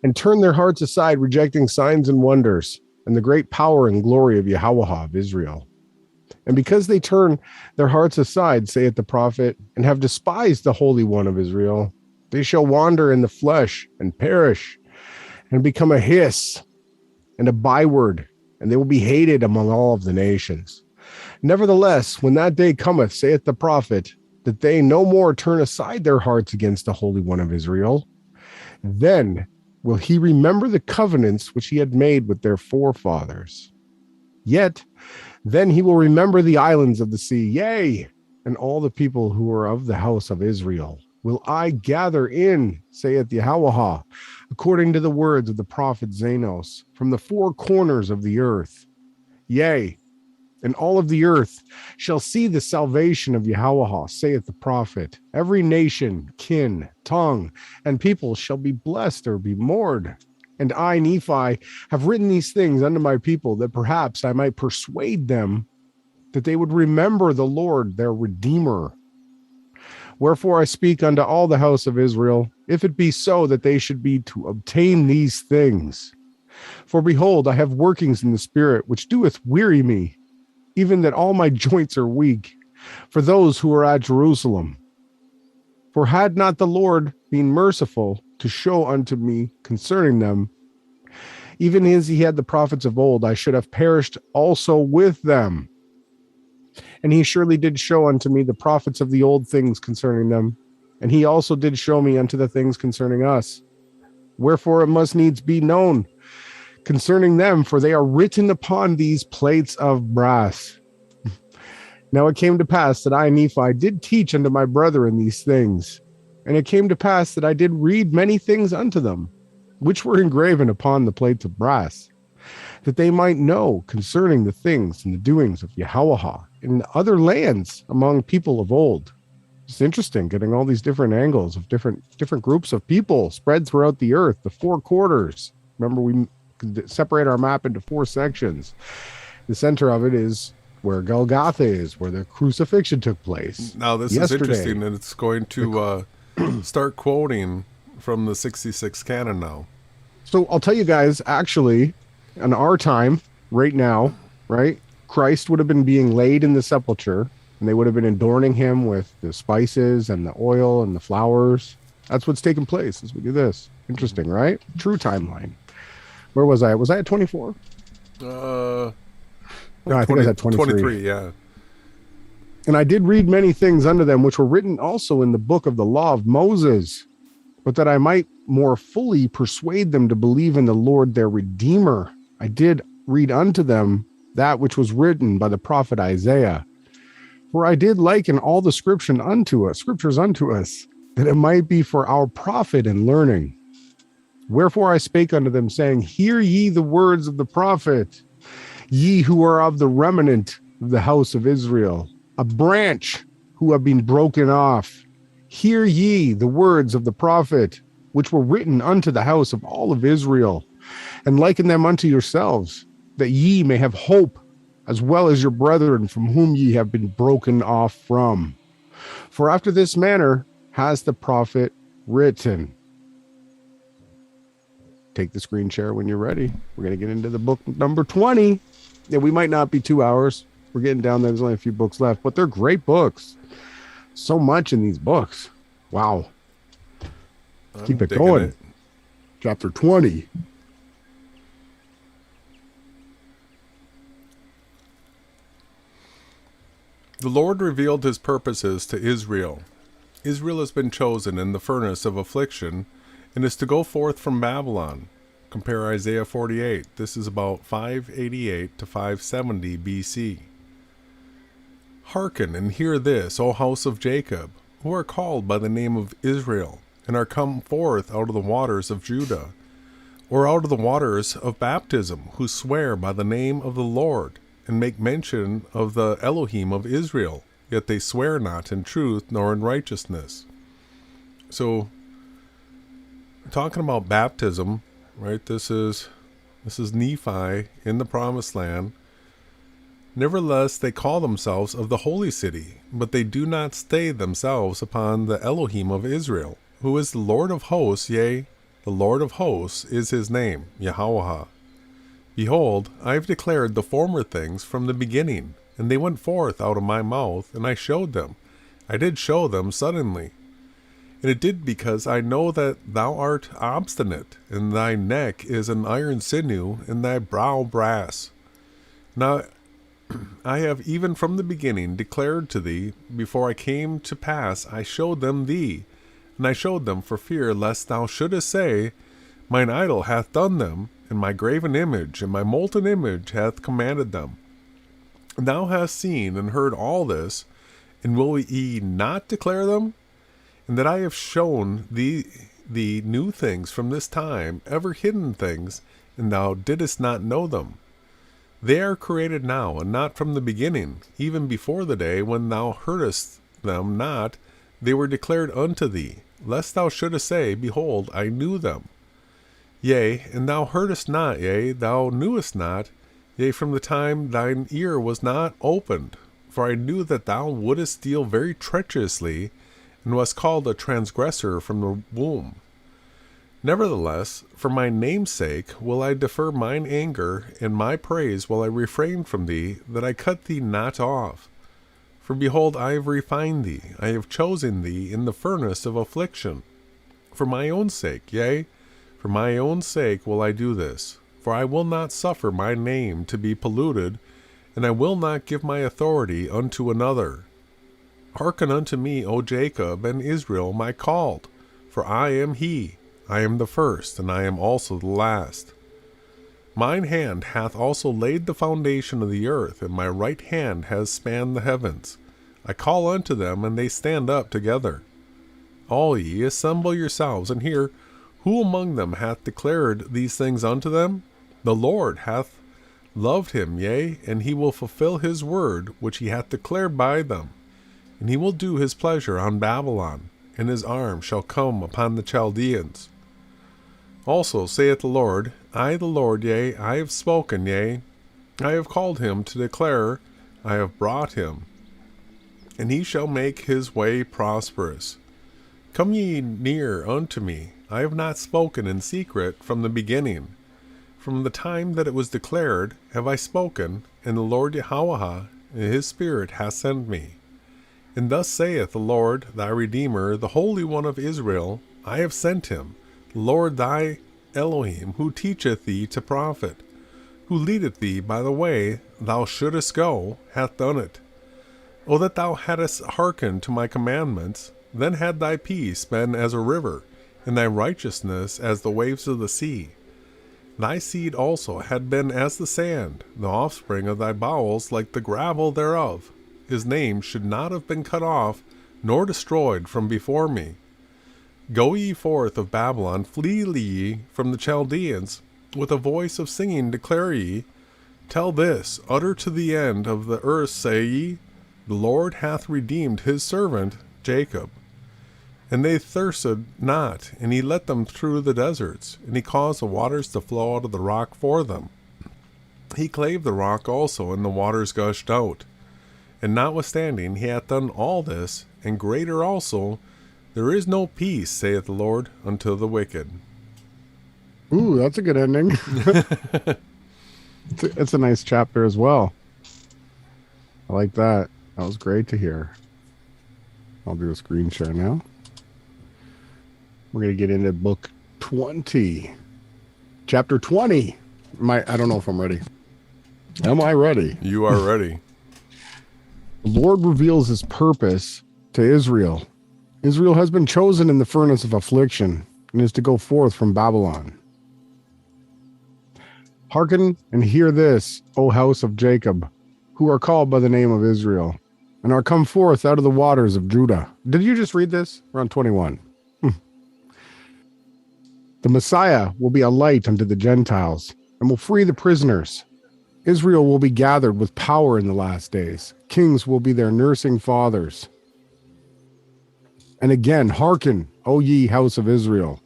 and turn their hearts aside, rejecting signs and wonders, and the great power and glory of Yahawah of Israel. And because they turn their hearts aside, saith the prophet, and have despised the Holy One of Israel, they shall wander in the flesh and perish, and become a hiss and a byword, and they will be hated among all of the nations. Nevertheless, when that day cometh, saith the prophet, that they no more turn aside their hearts against the Holy One of Israel, then will he remember the covenants which he had made with their forefathers. Yet then he will remember the islands of the sea, yea, and all the people who are of the house of Israel will I gather in, saith Yahawah, according to the words of the prophet Zenos, from the four corners of the earth. Yea, and all of the earth shall see the salvation of Yahawah, saith the prophet. Every nation, kin, tongue, and people shall be blessed or be moored. And I, Nephi, have written these things unto my people, that perhaps I might persuade them that they would remember the Lord, their Redeemer. Wherefore I speak unto all the house of Israel, if it be so that they should be to obtain these things. For behold, I have workings in the spirit, which doeth weary me, even that all my joints are weak, for those who are at Jerusalem. For had not the Lord been merciful to show unto me concerning them, even as he had the prophets of old, I should have perished also with them. And he surely did show unto me the prophets of the old things concerning them, and he also did show me unto the things concerning us. Wherefore it must needs be known concerning them, for they are written upon these plates of brass. Now it came to pass that I, Nephi, did teach unto my brethren these things. And it came to pass that I did read many things unto them, which were engraven upon the plates of brass, that they might know concerning the things and the doings of Yahawah in other lands among people of old. It's interesting getting all these different angles of different groups of people spread throughout the earth, the four quarters. Remember, we separate our map into four sections. The center of it is where Golgotha is, where the crucifixion took place. Now, this is interesting, and it's going to start quoting from the 66 canon now. So I'll tell you guys, actually, in our time, right now, right, Christ would have been being laid in the sepulcher, and they would have been adorning him with the spices and the oil and the flowers. That's what's taking place as we do this. Interesting, right? True timeline. Where was I? Was I at 24? No, I think I was at 23. 23, yeah. And I did read many things unto them, which were written also in the book of the law of Moses, but that I might more fully persuade them to believe in the Lord their Redeemer. I did read unto them that which was written by the prophet Isaiah. For I did liken all the scriptures unto us, that it might be for our profit and learning. Wherefore I spake unto them, saying, Hear ye the words of the prophet, ye who are of the remnant of the house of Israel, a branch who have been broken off. Hear ye the words of the prophet, which were written unto the house of all of Israel, and liken them unto yourselves, that ye may have hope, as well as your brethren from whom ye have been broken off from. For after this manner has the prophet written. Take the screen share when you're ready. We're going to get into the book number 20. Yeah, we might not be 2 hours. We're getting down there. There's only a few books left, but they're great books. So much in these books. Wow. Keep it going. Chapter 20. The Lord revealed his purposes to Israel. Israel has been chosen in the furnace of affliction and is to go forth from Babylon. Compare Isaiah 48. This is about 588 to 570 BC. Hearken and hear this, O house of Jacob, who are called by the name of Israel, and are come forth out of the waters of Judah, or out of the waters of baptism, who swear by the name of the Lord, and make mention of the Elohim of Israel, yet they swear not in truth nor in righteousness. So, talking about baptism, right? This is Nephi in the promised land. Nevertheless, they call themselves of the holy city, but they do not stay themselves upon the Elohim of Israel, who is the Lord of hosts, yea, the Lord of hosts is his name, Yahawah. Behold, I have declared the former things from the beginning, and they went forth out of my mouth, and I showed them. I did show them suddenly. And it did because I know that thou art obstinate, and thy neck is an iron sinew, and thy brow brass. Now I have even from the beginning declared to thee, before I came to pass, I showed them thee, and I showed them for fear lest thou shouldest say, Mine idol hath done them, and my graven image and my molten image hath commanded them. And thou hast seen and heard all this, and will ye not declare them? And that I have shown thee new things from this time, ever hidden things, and thou didst not know them. They are created now, and not from the beginning, even before the day when thou heardest them not, they were declared unto thee, lest thou shouldest say, Behold, I knew them. Yea, and thou heardest not, yea, thou knewest not, yea, from the time thine ear was not opened. For I knew that thou wouldest deal very treacherously, and was called a transgressor from the womb. Nevertheless, for my name's sake will I defer mine anger, and my praise will I refrain from thee, that I cut thee not off. For behold, I have refined thee, I have chosen thee in the furnace of affliction. For my own sake, yea, for my own sake will I do this, for I will not suffer my name to be polluted, and I will not give my authority unto another. Hearken unto me, O Jacob, and Israel my called, for I am he. I am the first, and I am also the last. Mine hand hath also laid the foundation of the earth, and my right hand has spanned the heavens. I call unto them, and they stand up together. All ye, assemble yourselves, and hear, who among them hath declared these things unto them? The Lord hath loved him, yea, and he will fulfill his word, which he hath declared by them. And he will do his pleasure on Babylon, and his arm shall come upon the Chaldeans. Also saith the Lord, I the Lord, yea, I have spoken, yea, I have called him to declare, I have brought him, and he shall make his way prosperous. Come ye near unto me, I have not spoken in secret from the beginning. From the time that it was declared have I spoken, and the Lord Yahawah, his Spirit, hath sent me. And thus saith the Lord thy Redeemer, the Holy One of Israel, I have sent him, the Lord thy Elohim, who teacheth thee to profit, who leadeth thee by the way thou shouldest go, hath done it. O that thou hadst hearkened to my commandments, then had thy peace been as a river, and thy righteousness as the waves of the sea. Thy seed also had been as the sand, the offspring of thy bowels like the gravel thereof. His name should not have been cut off, nor destroyed from before me. Go ye forth of Babylon, flee ye from the Chaldeans, with a voice of singing declare ye, tell this, utter to the end of the earth, say ye, the Lord hath redeemed his servant Jacob. And they thirsted not, and he led them through the deserts, and he caused the waters to flow out of the rock for them. He clave the rock also, and the waters gushed out. And notwithstanding he hath done all this, and greater also, there is no peace, saith the Lord, unto the wicked. Ooh, that's a good ending. It's a nice chapter as well. I like that. That was great to hear. I'll do a screen share now. We're going to get into book 20. Chapter 20. I don't know if I'm ready. Am I ready? You are ready. The Lord reveals his purpose to Israel. Israel has been chosen in the furnace of affliction and is to go forth from Babylon. Hearken and hear this, O house of Jacob, who are called by the name of Israel, and are come forth out of the waters of Judah. Did you just read this? We're on 21. The Messiah will be a light unto the Gentiles, and will free the prisoners. Israel will be gathered with power in the last days. Kings will be their nursing fathers. And again, hearken, O ye house of Israel,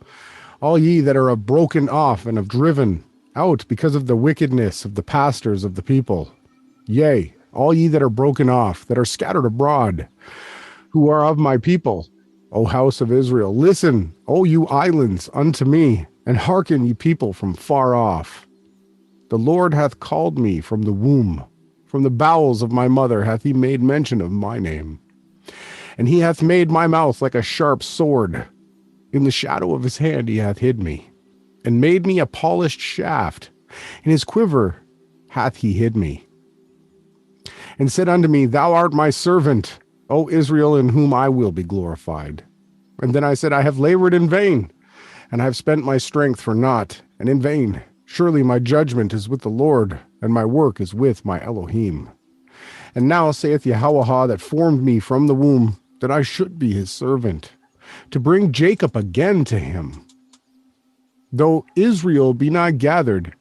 all ye that are broken off and have driven out because of the wickedness of the pastors of the people. Yea, all ye that are broken off, that are scattered abroad, who are of my people, O house of Israel, listen, O you islands, unto me, and hearken, ye people from far off. The Lord hath called me from the womb, from the bowels of my mother hath he made mention of my name. And he hath made my mouth like a sharp sword. In the shadow of his hand he hath hid me, and made me a polished shaft. In his quiver hath he hid me. And said unto me, Thou art my servant, O Israel, in whom I will be glorified. And then I said, I have labored in vain, and I have spent my strength for naught, and in vain. Surely my judgment is with the Lord, and my work is with my Elohim. And now saith Yahawah that formed me from the womb, that I should be his servant, to bring Jacob again to him. Though Israel be not gathered,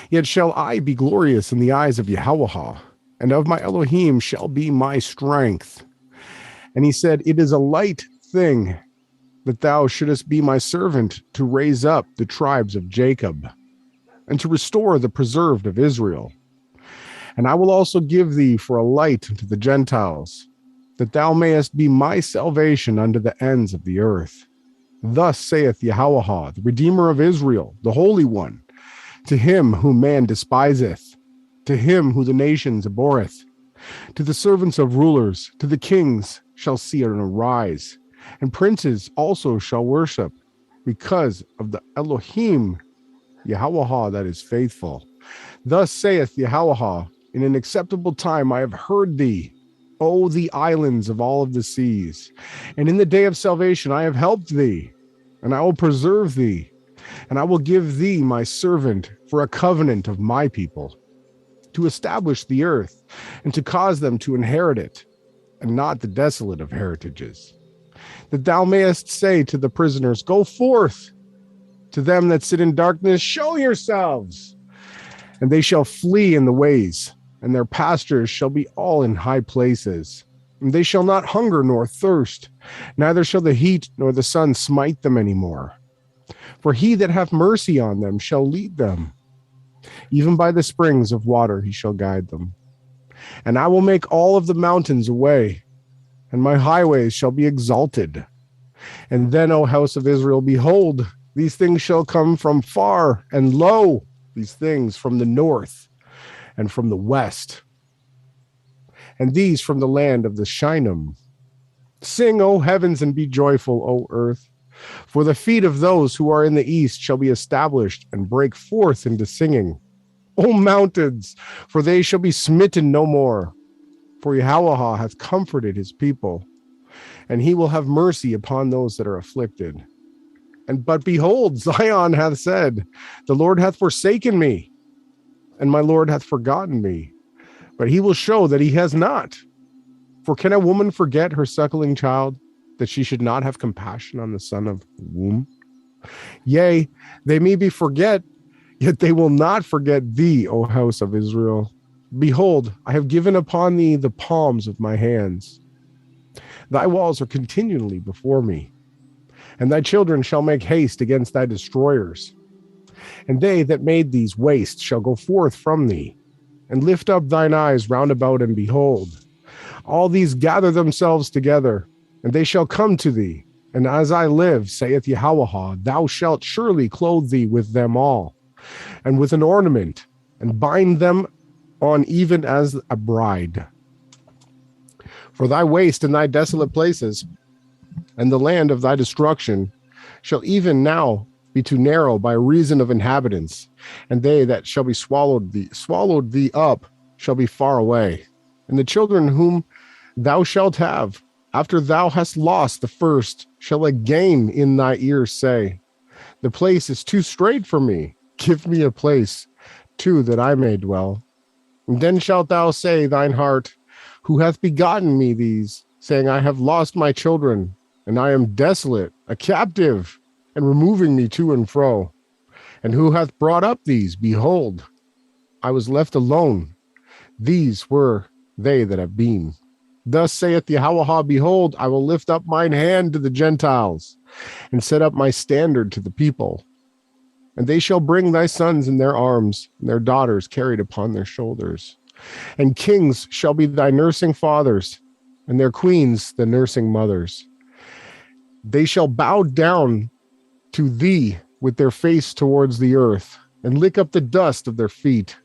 yet shall I be glorious in the eyes of Yahawah, and of my Elohim shall be my strength. And he said, It is a light thing that thou shouldest be my servant to raise up the tribes of Jacob, and to restore the preserved of Israel. And I will also give thee for a light unto the Gentiles, that thou mayest be my salvation unto the ends of the earth. Thus saith Yahawah, the Redeemer of Israel, the Holy One, to him whom man despiseth, to him who the nations abhorreth, to the servants of rulers, to the kings shall see it arise, and princes also shall worship, because of the Elohim, Yahawah, that is faithful. Thus saith Yahawah, in an acceptable time I have heard thee, O the islands of all of the seas, and in the day of salvation I have helped thee, and I will preserve thee, and I will give thee my servant for a covenant of my people, to establish the earth, and to cause them to inherit it, and not the desolate of heritages. That thou mayest say to the prisoners, Go forth. To them that sit in darkness, show yourselves. And they shall flee in the ways, and their pastures shall be all in high places. And they shall not hunger nor thirst, neither shall the heat nor the sun smite them any more. For he that hath mercy on them shall lead them. Even by the springs of water he shall guide them. And I will make all of the mountains a way, and my highways shall be exalted. And then, O house of Israel, behold, these things shall come from far, and lo, these things from the north and from the west, and these from the land of the Shinim. Sing, O heavens, and be joyful, O earth, for the feet of those who are in the east shall be established and break forth into singing. O mountains, for they shall be smitten no more. For Yahawah hath comforted his people, and he will have mercy upon those that are afflicted. But behold, Zion hath said, The Lord hath forsaken me, and my Lord hath forgotten me. But he will show that he has not. For can a woman forget her suckling child, that she should not have compassion on the son of the womb? Yea, they maybe forget, yet they will not forget thee, O house of Israel. Behold, I have given upon thee the palms of my hands. Thy walls are continually before me, and thy children shall make haste against thy destroyers. And they that made these waste shall go forth from thee, and lift up thine eyes round about, and behold, all these gather themselves together, and they shall come to thee. And as I live, saith Yahawah, thou shalt surely clothe thee with them all, and with an ornament, and bind them on even as a bride. For thy waste and thy desolate places, and the land of thy destruction, shall even now be too narrow by reason of inhabitants, and they that shall be swallowed thee up shall be far away. And the children whom thou shalt have, after thou hast lost the first, shall again in thy ears say, The place is too strait for me. Give me a place, too, that I may dwell. And then shalt thou say, thine heart, Who hath begotten me these, saying, I have lost my children, and I am desolate, a captive, and removing me to and fro. And who hath brought up these? Behold, I was left alone. These were they that have been. Thus saith Yahawah, Behold, I will lift up mine hand to the Gentiles, and set up my standard to the people. And they shall bring thy sons in their arms, and their daughters carried upon their shoulders. And kings shall be thy nursing fathers, and their queens the nursing mothers. They shall bow down to thee with their face towards the earth, and lick up the dust of their feet.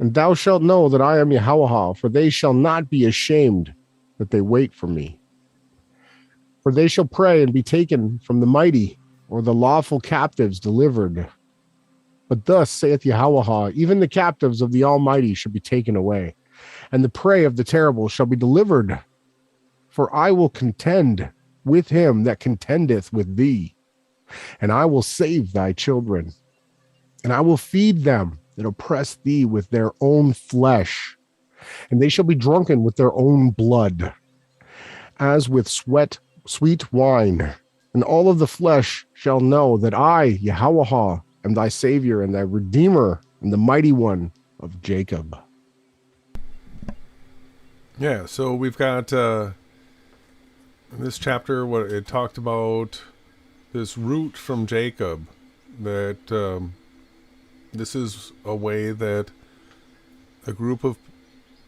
And thou shalt know that I am Yahawah, for they shall not be ashamed that they wait for me. For they shall pray and be taken from the mighty, or the lawful captives delivered. But thus saith Yahawah, even the captives of the Almighty shall be taken away, and the prey of the terrible shall be delivered. For I will contend with him that contendeth with thee, and I will save thy children, and I will feed them that oppress thee with their own flesh, and they shall be drunken with their own blood, as with sweet wine. And all of the flesh shall know that I, Yahawah, am thy Savior and thy Redeemer, and the Mighty One of Jacob. Yeah, so we've got in this chapter what it talked about, this root from Jacob, that this is a way that a group of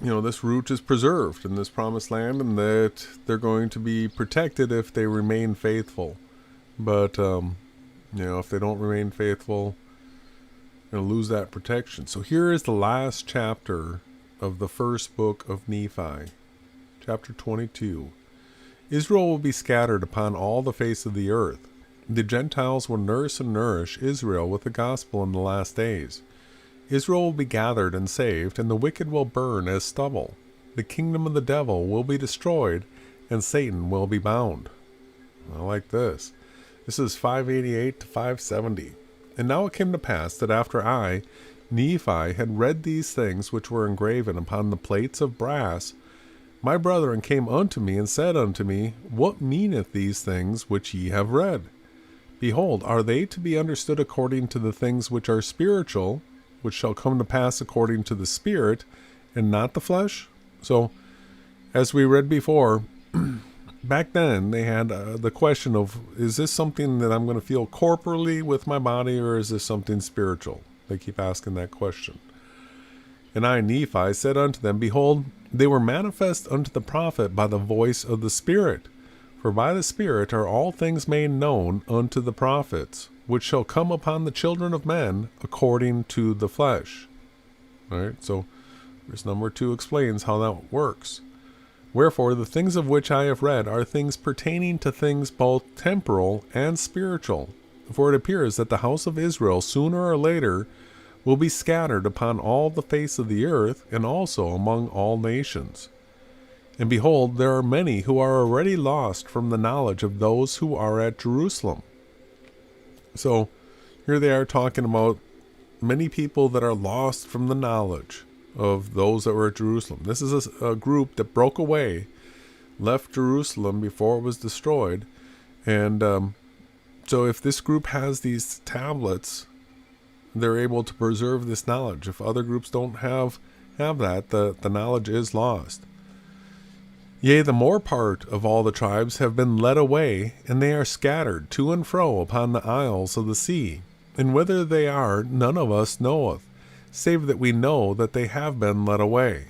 this root is preserved in this promised land, and that they're going to be protected if they remain faithful. But, if they don't remain faithful, they're going to lose that protection. So here is the last chapter of the first book of Nephi, chapter 22. Israel will be scattered upon all the face of the earth. The Gentiles will nurse and nourish Israel with the gospel in the last days. Israel will be gathered and saved, and the wicked will burn as stubble. The kingdom of the devil will be destroyed, and Satan will be bound. I like this. This is 588 to 570. And now it came to pass that after I, Nephi, had read these things which were engraven upon the plates of brass, my brethren came unto me and said unto me, What meaneth these things which ye have read? Behold, are they to be understood according to the things which are spiritual, which shall come to pass according to the Spirit, and not the flesh? So, as we read before, back then they had the question of, is this something that I'm going to feel corporally with my body, or is this something spiritual? They keep asking that question. And I, Nephi, said unto them, Behold, they were manifest unto the prophet by the voice of the Spirit. For by the Spirit are all things made known unto the prophets, which shall come upon the children of men according to the flesh. All right, so verse number 2 explains how that works. Wherefore the things of which I have read are things pertaining to things both temporal and spiritual. For it appears that the house of Israel sooner or later will be scattered upon all the face of the earth, and also among all nations. And behold, there are many who are already lost from the knowledge of those who are at Jerusalem. So here they are talking about many people that are lost from the knowledge of those that were at Jerusalem. This is a group that broke away, left Jerusalem before it was destroyed. And so if this group has these tablets, they're able to preserve this knowledge. If other groups don't have that, the knowledge is lost. Yea, the more part of all the tribes have been led away, and they are scattered to and fro upon the isles of the sea. And whither they are, none of us knoweth, save that we know that they have been led away.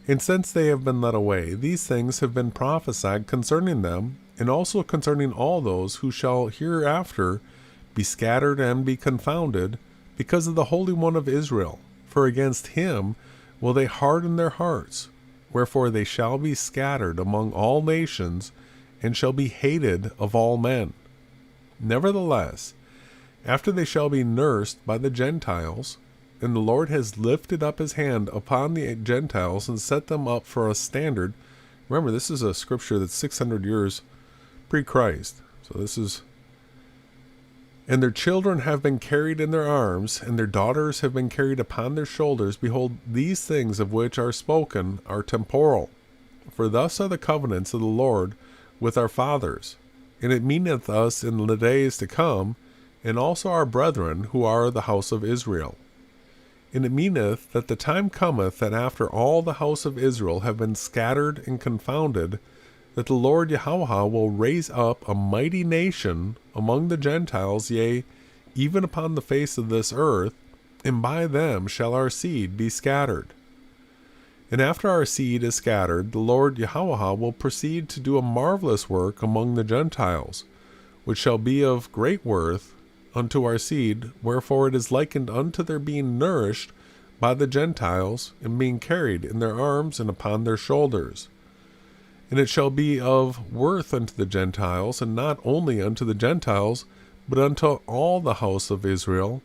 And since they have been led away, these things have been prophesied concerning them, and also concerning all those who shall hereafter be scattered and be confounded, because of the Holy One of Israel. For against him will they harden their hearts. Wherefore they shall be scattered among all nations, and shall be hated of all men. Nevertheless, after they shall be nursed by the Gentiles, and the Lord has lifted up his hand upon the Gentiles and set them up for a standard. Remember, this is a scripture that's 600 years pre-Christ. So this is, and their children have been carried in their arms, and their daughters have been carried upon their shoulders. Behold, these things of which are spoken are temporal. For thus are the covenants of the Lord with our fathers. And it meaneth us in the days to come, and also our brethren who are the house of Israel. And it meaneth that the time cometh that after all the house of Israel have been scattered and confounded, that the Lord Yahawah will raise up a mighty nation among the Gentiles, yea, even upon the face of this earth, and by them shall our seed be scattered. And after our seed is scattered, the Lord Yahawah will proceed to do a marvelous work among the Gentiles, which shall be of great worth unto our seed, wherefore it is likened unto their being nourished by the Gentiles, and being carried in their arms and upon their shoulders. And it shall be of worth unto the Gentiles, and not only unto the Gentiles, but unto all the house of Israel,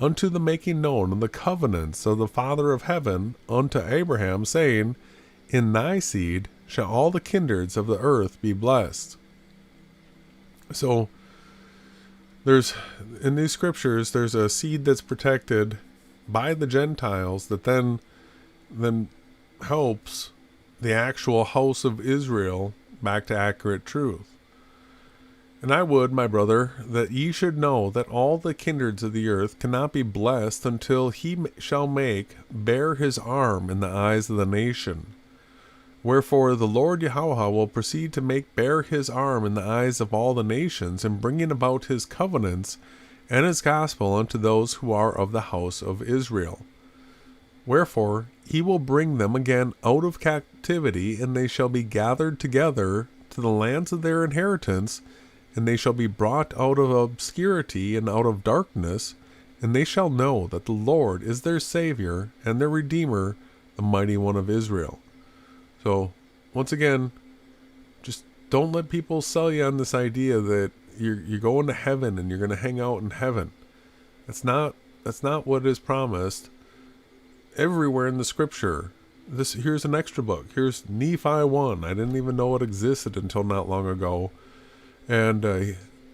unto the making known of the covenants of the Father of heaven unto Abraham, saying, In thy seed shall all the kindreds of the earth be blessed. So, in these scriptures, there's a seed that's protected by the Gentiles that then helps the actual house of Israel back to accurate truth. And I would, my brother, that ye should know that all the kindreds of the earth cannot be blessed until he shall make bare his arm in the eyes of the nation. Wherefore the Lord Yahawah will proceed to make bare his arm in the eyes of all the nations, in bringing about his covenants and his gospel unto those who are of the house of Israel. Wherefore he will bring them again out of captivity, and they shall be gathered together to the lands of their inheritance, and they shall be brought out of obscurity and out of darkness, and they shall know that the Lord is their Savior and their Redeemer, the Mighty One of Israel. So, once again, just don't let people sell you on this idea that you're going to heaven and you're going to hang out in heaven. That's not what is promised everywhere in the scripture. Here's an extra book. Here's Nephi 1. I didn't even know it existed until not long ago. And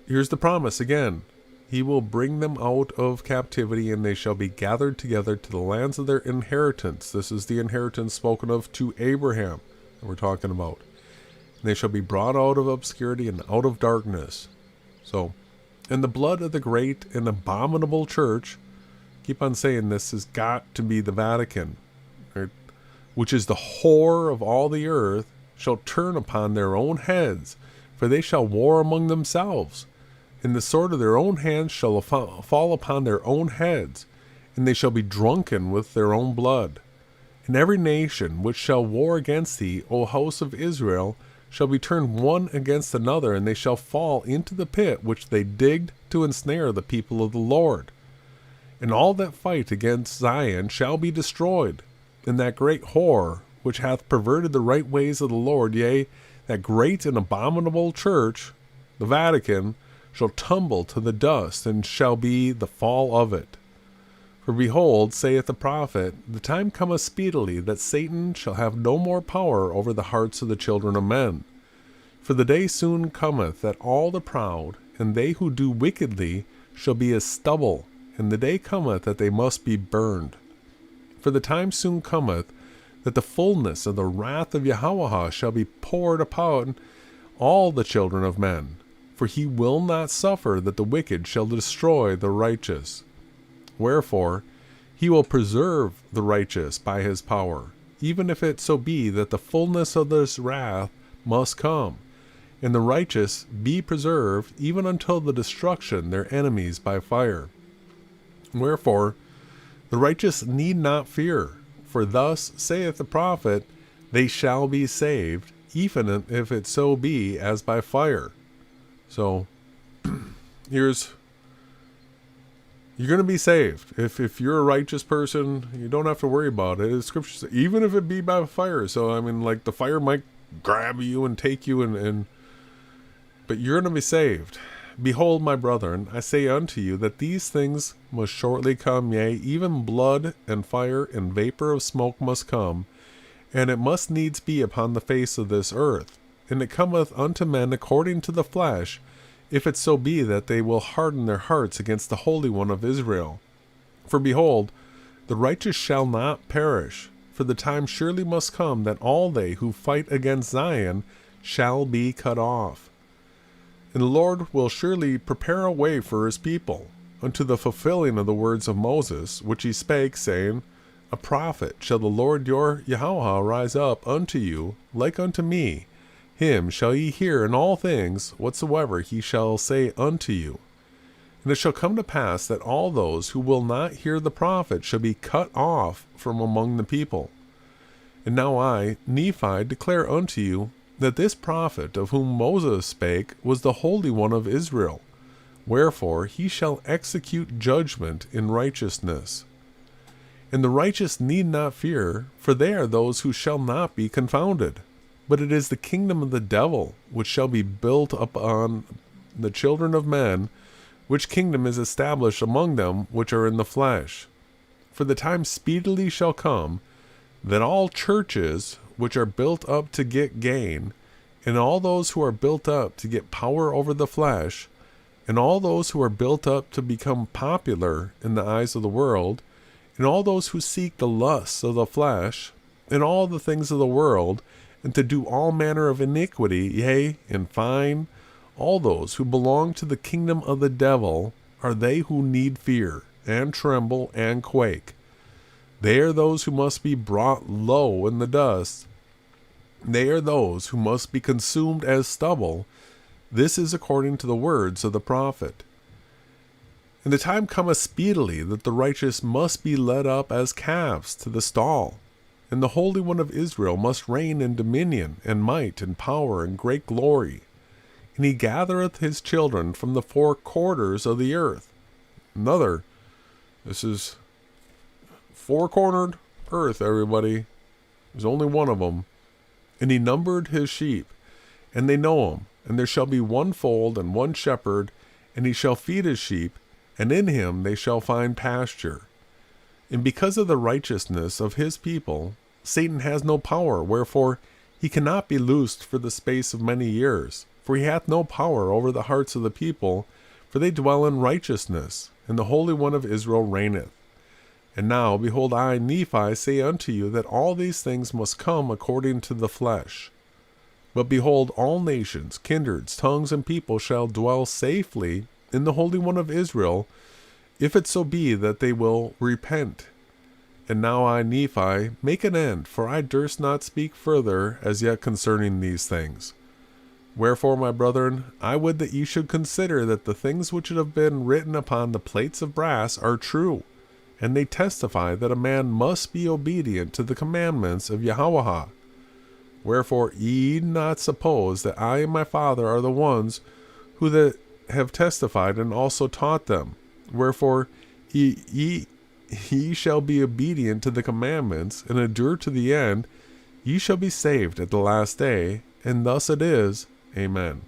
here's the promise again. He will bring them out of captivity, and they shall be gathered together to the lands of their inheritance. This is the inheritance spoken of to Abraham that we're talking about. And they shall be brought out of obscurity and out of darkness. So, and the blood of the great and abominable church, keep on saying this, has got to be the Vatican, right? Which is the whore of all the earth, shall turn upon their own heads, for they shall war among themselves. And the sword of their own hands shall fall upon their own heads, and they shall be drunken with their own blood. And every nation which shall war against thee, O house of Israel, shall be turned one against another, and they shall fall into the pit which they digged to ensnare the people of the Lord. And all that fight against Zion shall be destroyed, and that great whore which hath perverted the right ways of the Lord, yea, that great and abominable church, the Vatican, shall tumble to the dust, and shall be the fall of it. For behold, saith the prophet, the time cometh speedily that Satan shall have no more power over the hearts of the children of men. For the day soon cometh that all the proud, and they who do wickedly, shall be as stubble, and the day cometh that they must be burned. For the time soon cometh that the fullness of the wrath of Yahawah shall be poured upon all the children of men. For he will not suffer that the wicked shall destroy the righteous. Wherefore he will preserve the righteous by his power, even if it so be that the fullness of this wrath must come, and the righteous be preserved even until the destruction their enemies by fire. Wherefore the righteous need not fear, for thus saith the prophet, they shall be saved, even if it so be as by fire. So, you're going to be saved. If you're a righteous person, you don't have to worry about it. The scripture says, even if it be by fire. So, I mean, like, the fire might grab you and take you, but you're going to be saved. Behold, my brethren, I say unto you that these things must shortly come, yea, even blood and fire and vapor of smoke must come, and it must needs be upon the face of this earth. And it cometh unto men according to the flesh, if it so be that they will harden their hearts against the Holy One of Israel. For behold, the righteous shall not perish, for the time surely must come that all they who fight against Zion shall be cut off. And the Lord will surely prepare a way for his people, unto the fulfilling of the words of Moses, which he spake, saying, A prophet shall the Lord your Yahawah rise up unto you, like unto me. Him shall ye hear in all things whatsoever he shall say unto you. And it shall come to pass that all those who will not hear the prophet shall be cut off from among the people. And now I, Nephi, declare unto you that this prophet of whom Moses spake was the Holy One of Israel. Wherefore he shall execute judgment in righteousness. And the righteous need not fear, for they are those who shall not be confounded. But it is the kingdom of the devil which shall be built upon the children of men, which kingdom is established among them which are in the flesh. For the time speedily shall come, that all churches which are built up to get gain, and all those who are built up to get power over the flesh, and all those who are built up to become popular in the eyes of the world, and all those who seek the lusts of the flesh, and all the things of the world, and to do all manner of iniquity, yea, in fine, all those who belong to the kingdom of the devil are they who need fear, and tremble, and quake. They are those who must be brought low in the dust. They are those who must be consumed as stubble. This is according to the words of the prophet. And the time cometh speedily that the righteous must be led up as calves to the stall, and the Holy One of Israel must reign in dominion and might and power and great glory. And he gathereth his children from the four quarters of the earth. This is four-cornered earth, everybody. There's only one of them. And he numbered his sheep, and they know him. And there shall be one fold and one shepherd, and he shall feed his sheep, and in him they shall find pasture. And because of the righteousness of his people, Satan has no power, wherefore he cannot be loosed for the space of many years. For he hath no power over the hearts of the people, for they dwell in righteousness, and the Holy One of Israel reigneth. And now, behold, I, Nephi, say unto you that all these things must come according to the flesh. But behold, all nations, kindreds, tongues, and people shall dwell safely in the Holy One of Israel, if it so be that they will repent. And now I, Nephi, make an end, for I durst not speak further as yet concerning these things. Wherefore, my brethren, I would that ye should consider that the things which have been written upon the plates of brass are true, and they testify that a man must be obedient to the commandments of Yahawah. Wherefore ye not suppose that I and my Father are the ones who that have testified and also taught them. Wherefore ye shall be obedient to the commandments, and endure to the end. Ye shall be saved at the last day, and thus it is. Amen.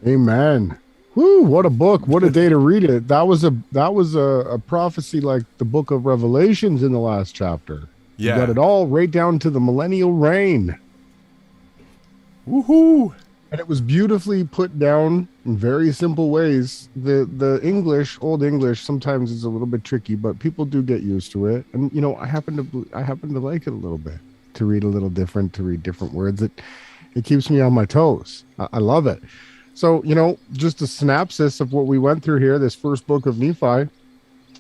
Amen. Whoo, what a book. What a day to read it. That was a prophecy like the book of Revelations in the last chapter. Yeah. You got it all right down to the millennial reign. Woohoo! And it was beautifully put down in very simple ways. The English, Old English, sometimes is a little bit tricky, but people do get used to it. And you know, I happen to like it a little bit, to read a little different, to read different words. It keeps me on my toes. I love it. So, you know, just a synopsis of what we went through here, this first book of Nephi,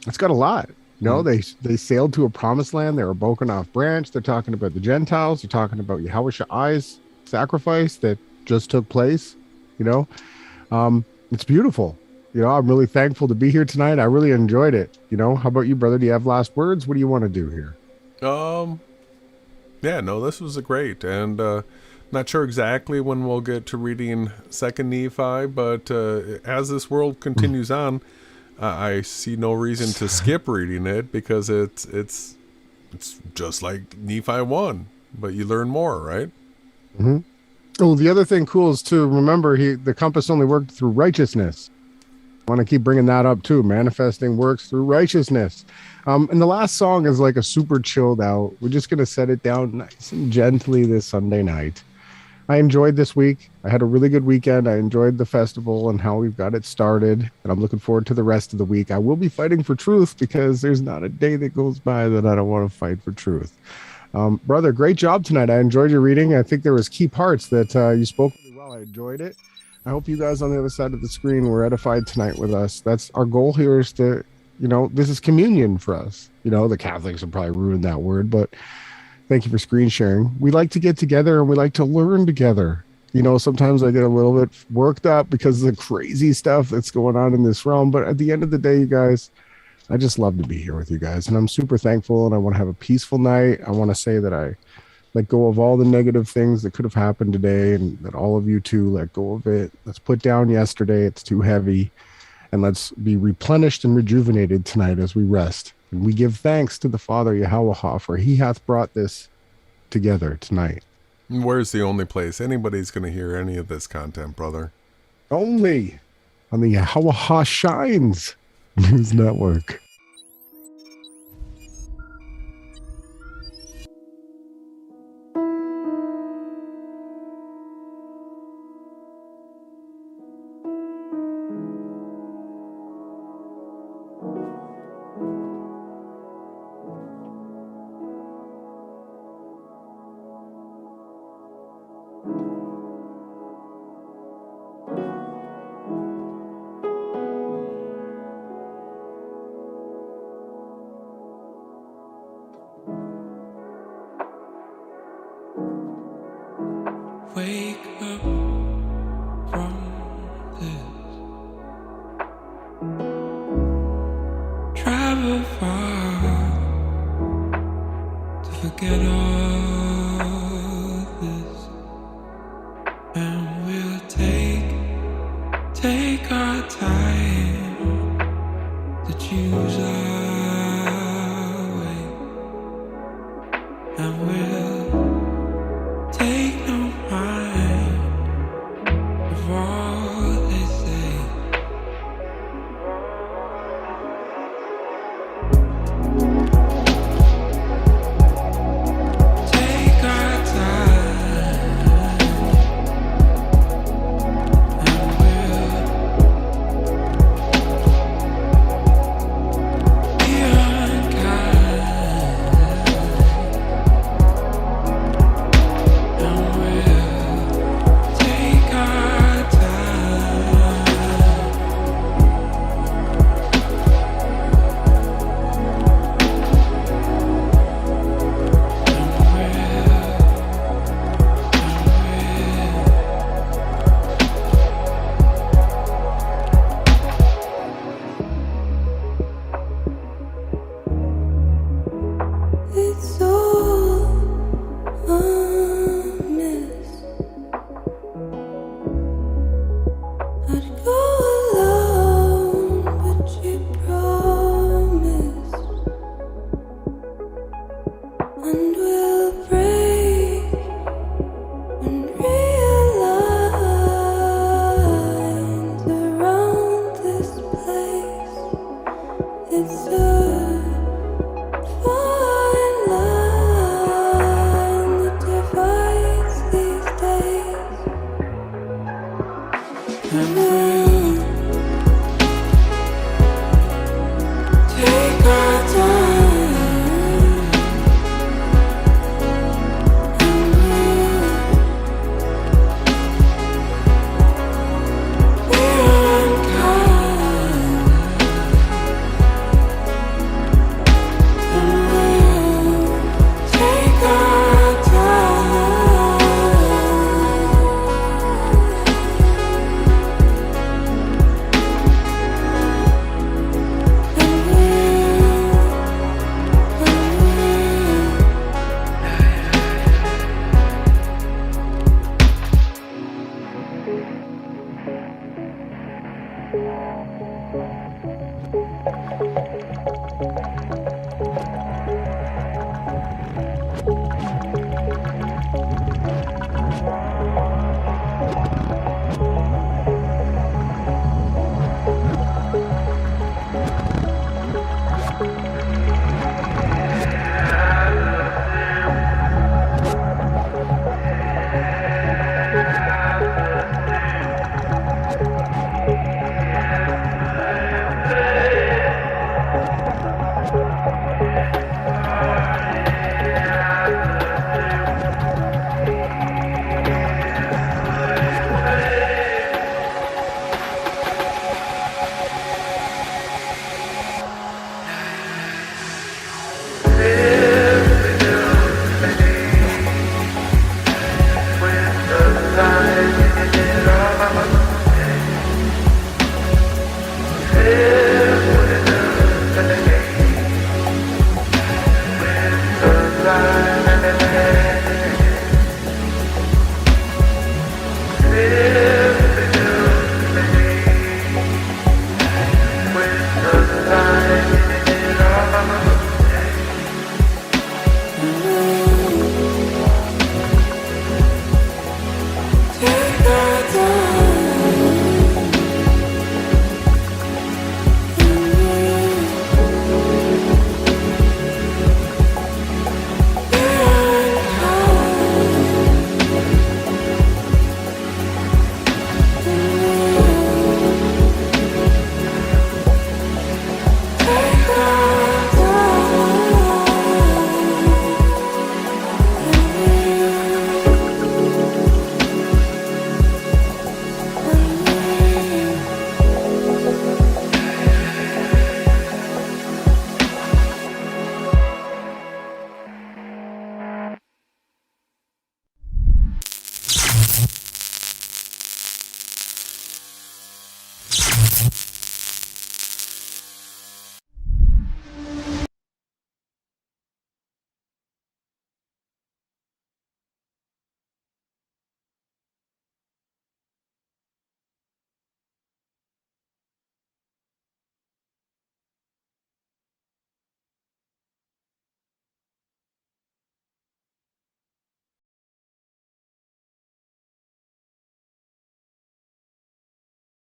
it's got a lot. You know, they sailed to a promised land. They were broken off branch. They're talking about the Gentiles. They're talking about Yahawahashai's sacrifice that just took place. You know, it's beautiful. You know, I'm really thankful to be here tonight. I really enjoyed it. You know, how about you, brother? Do you have last words? What do you want to do here? Yeah, no, this was a great, and not sure exactly when we'll get to reading Second Nephi, but as this world continues on, I see no reason to skip reading it, because it's just like Nephi 1, but you learn more, right? Mm-hmm. Oh, the other thing cool is to remember the compass only worked through righteousness. I want to keep bringing that up too. Manifesting works through righteousness. And the last song is like a super chilled out. We're just going to set it down nice and gently this Sunday night. I enjoyed this week. I had a really good weekend. I enjoyed the festival and how we've got it started. And I'm looking forward to the rest of the week. I will be fighting for truth, because there's not a day that goes by that I don't want to fight for truth. Brother, great job tonight. I enjoyed your reading. I think there was key parts that you spoke really well. I enjoyed it. I hope you guys on the other side of the screen were edified tonight with us. That's our goal here, is to, you know, this is communion for us. You know, the Catholics have probably ruined that word, but thank you for screen sharing. We like to get together and we like to learn together. You know, sometimes I get a little bit worked up because of the crazy stuff that's going on in this realm. But at the end of the day, you guys, I just love to be here with you guys. And I'm super thankful, and I want to have a peaceful night. I want to say that I let go of all the negative things that could have happened today, and that all of you too let go of it. Let's put down yesterday. It's too heavy. And let's be replenished and rejuvenated tonight as we rest. And we give thanks to the Father Yahawah, for he hath brought this together tonight. And where's the only place anybody's going to hear any of this content, brother? Only on the Yahawahashai News Network. far to forget all this, and we'll take our time to choose our way, and we'll take no mind of all they say. Take our time, and we'll be unkind, and we'll take our time, it's all a mess. I'd go alone, but you promised, and we'll break and realign around this place. It's a fine line that divides these days, and we'll take our time, and we'll be unkind, and we'll take our time, and we'll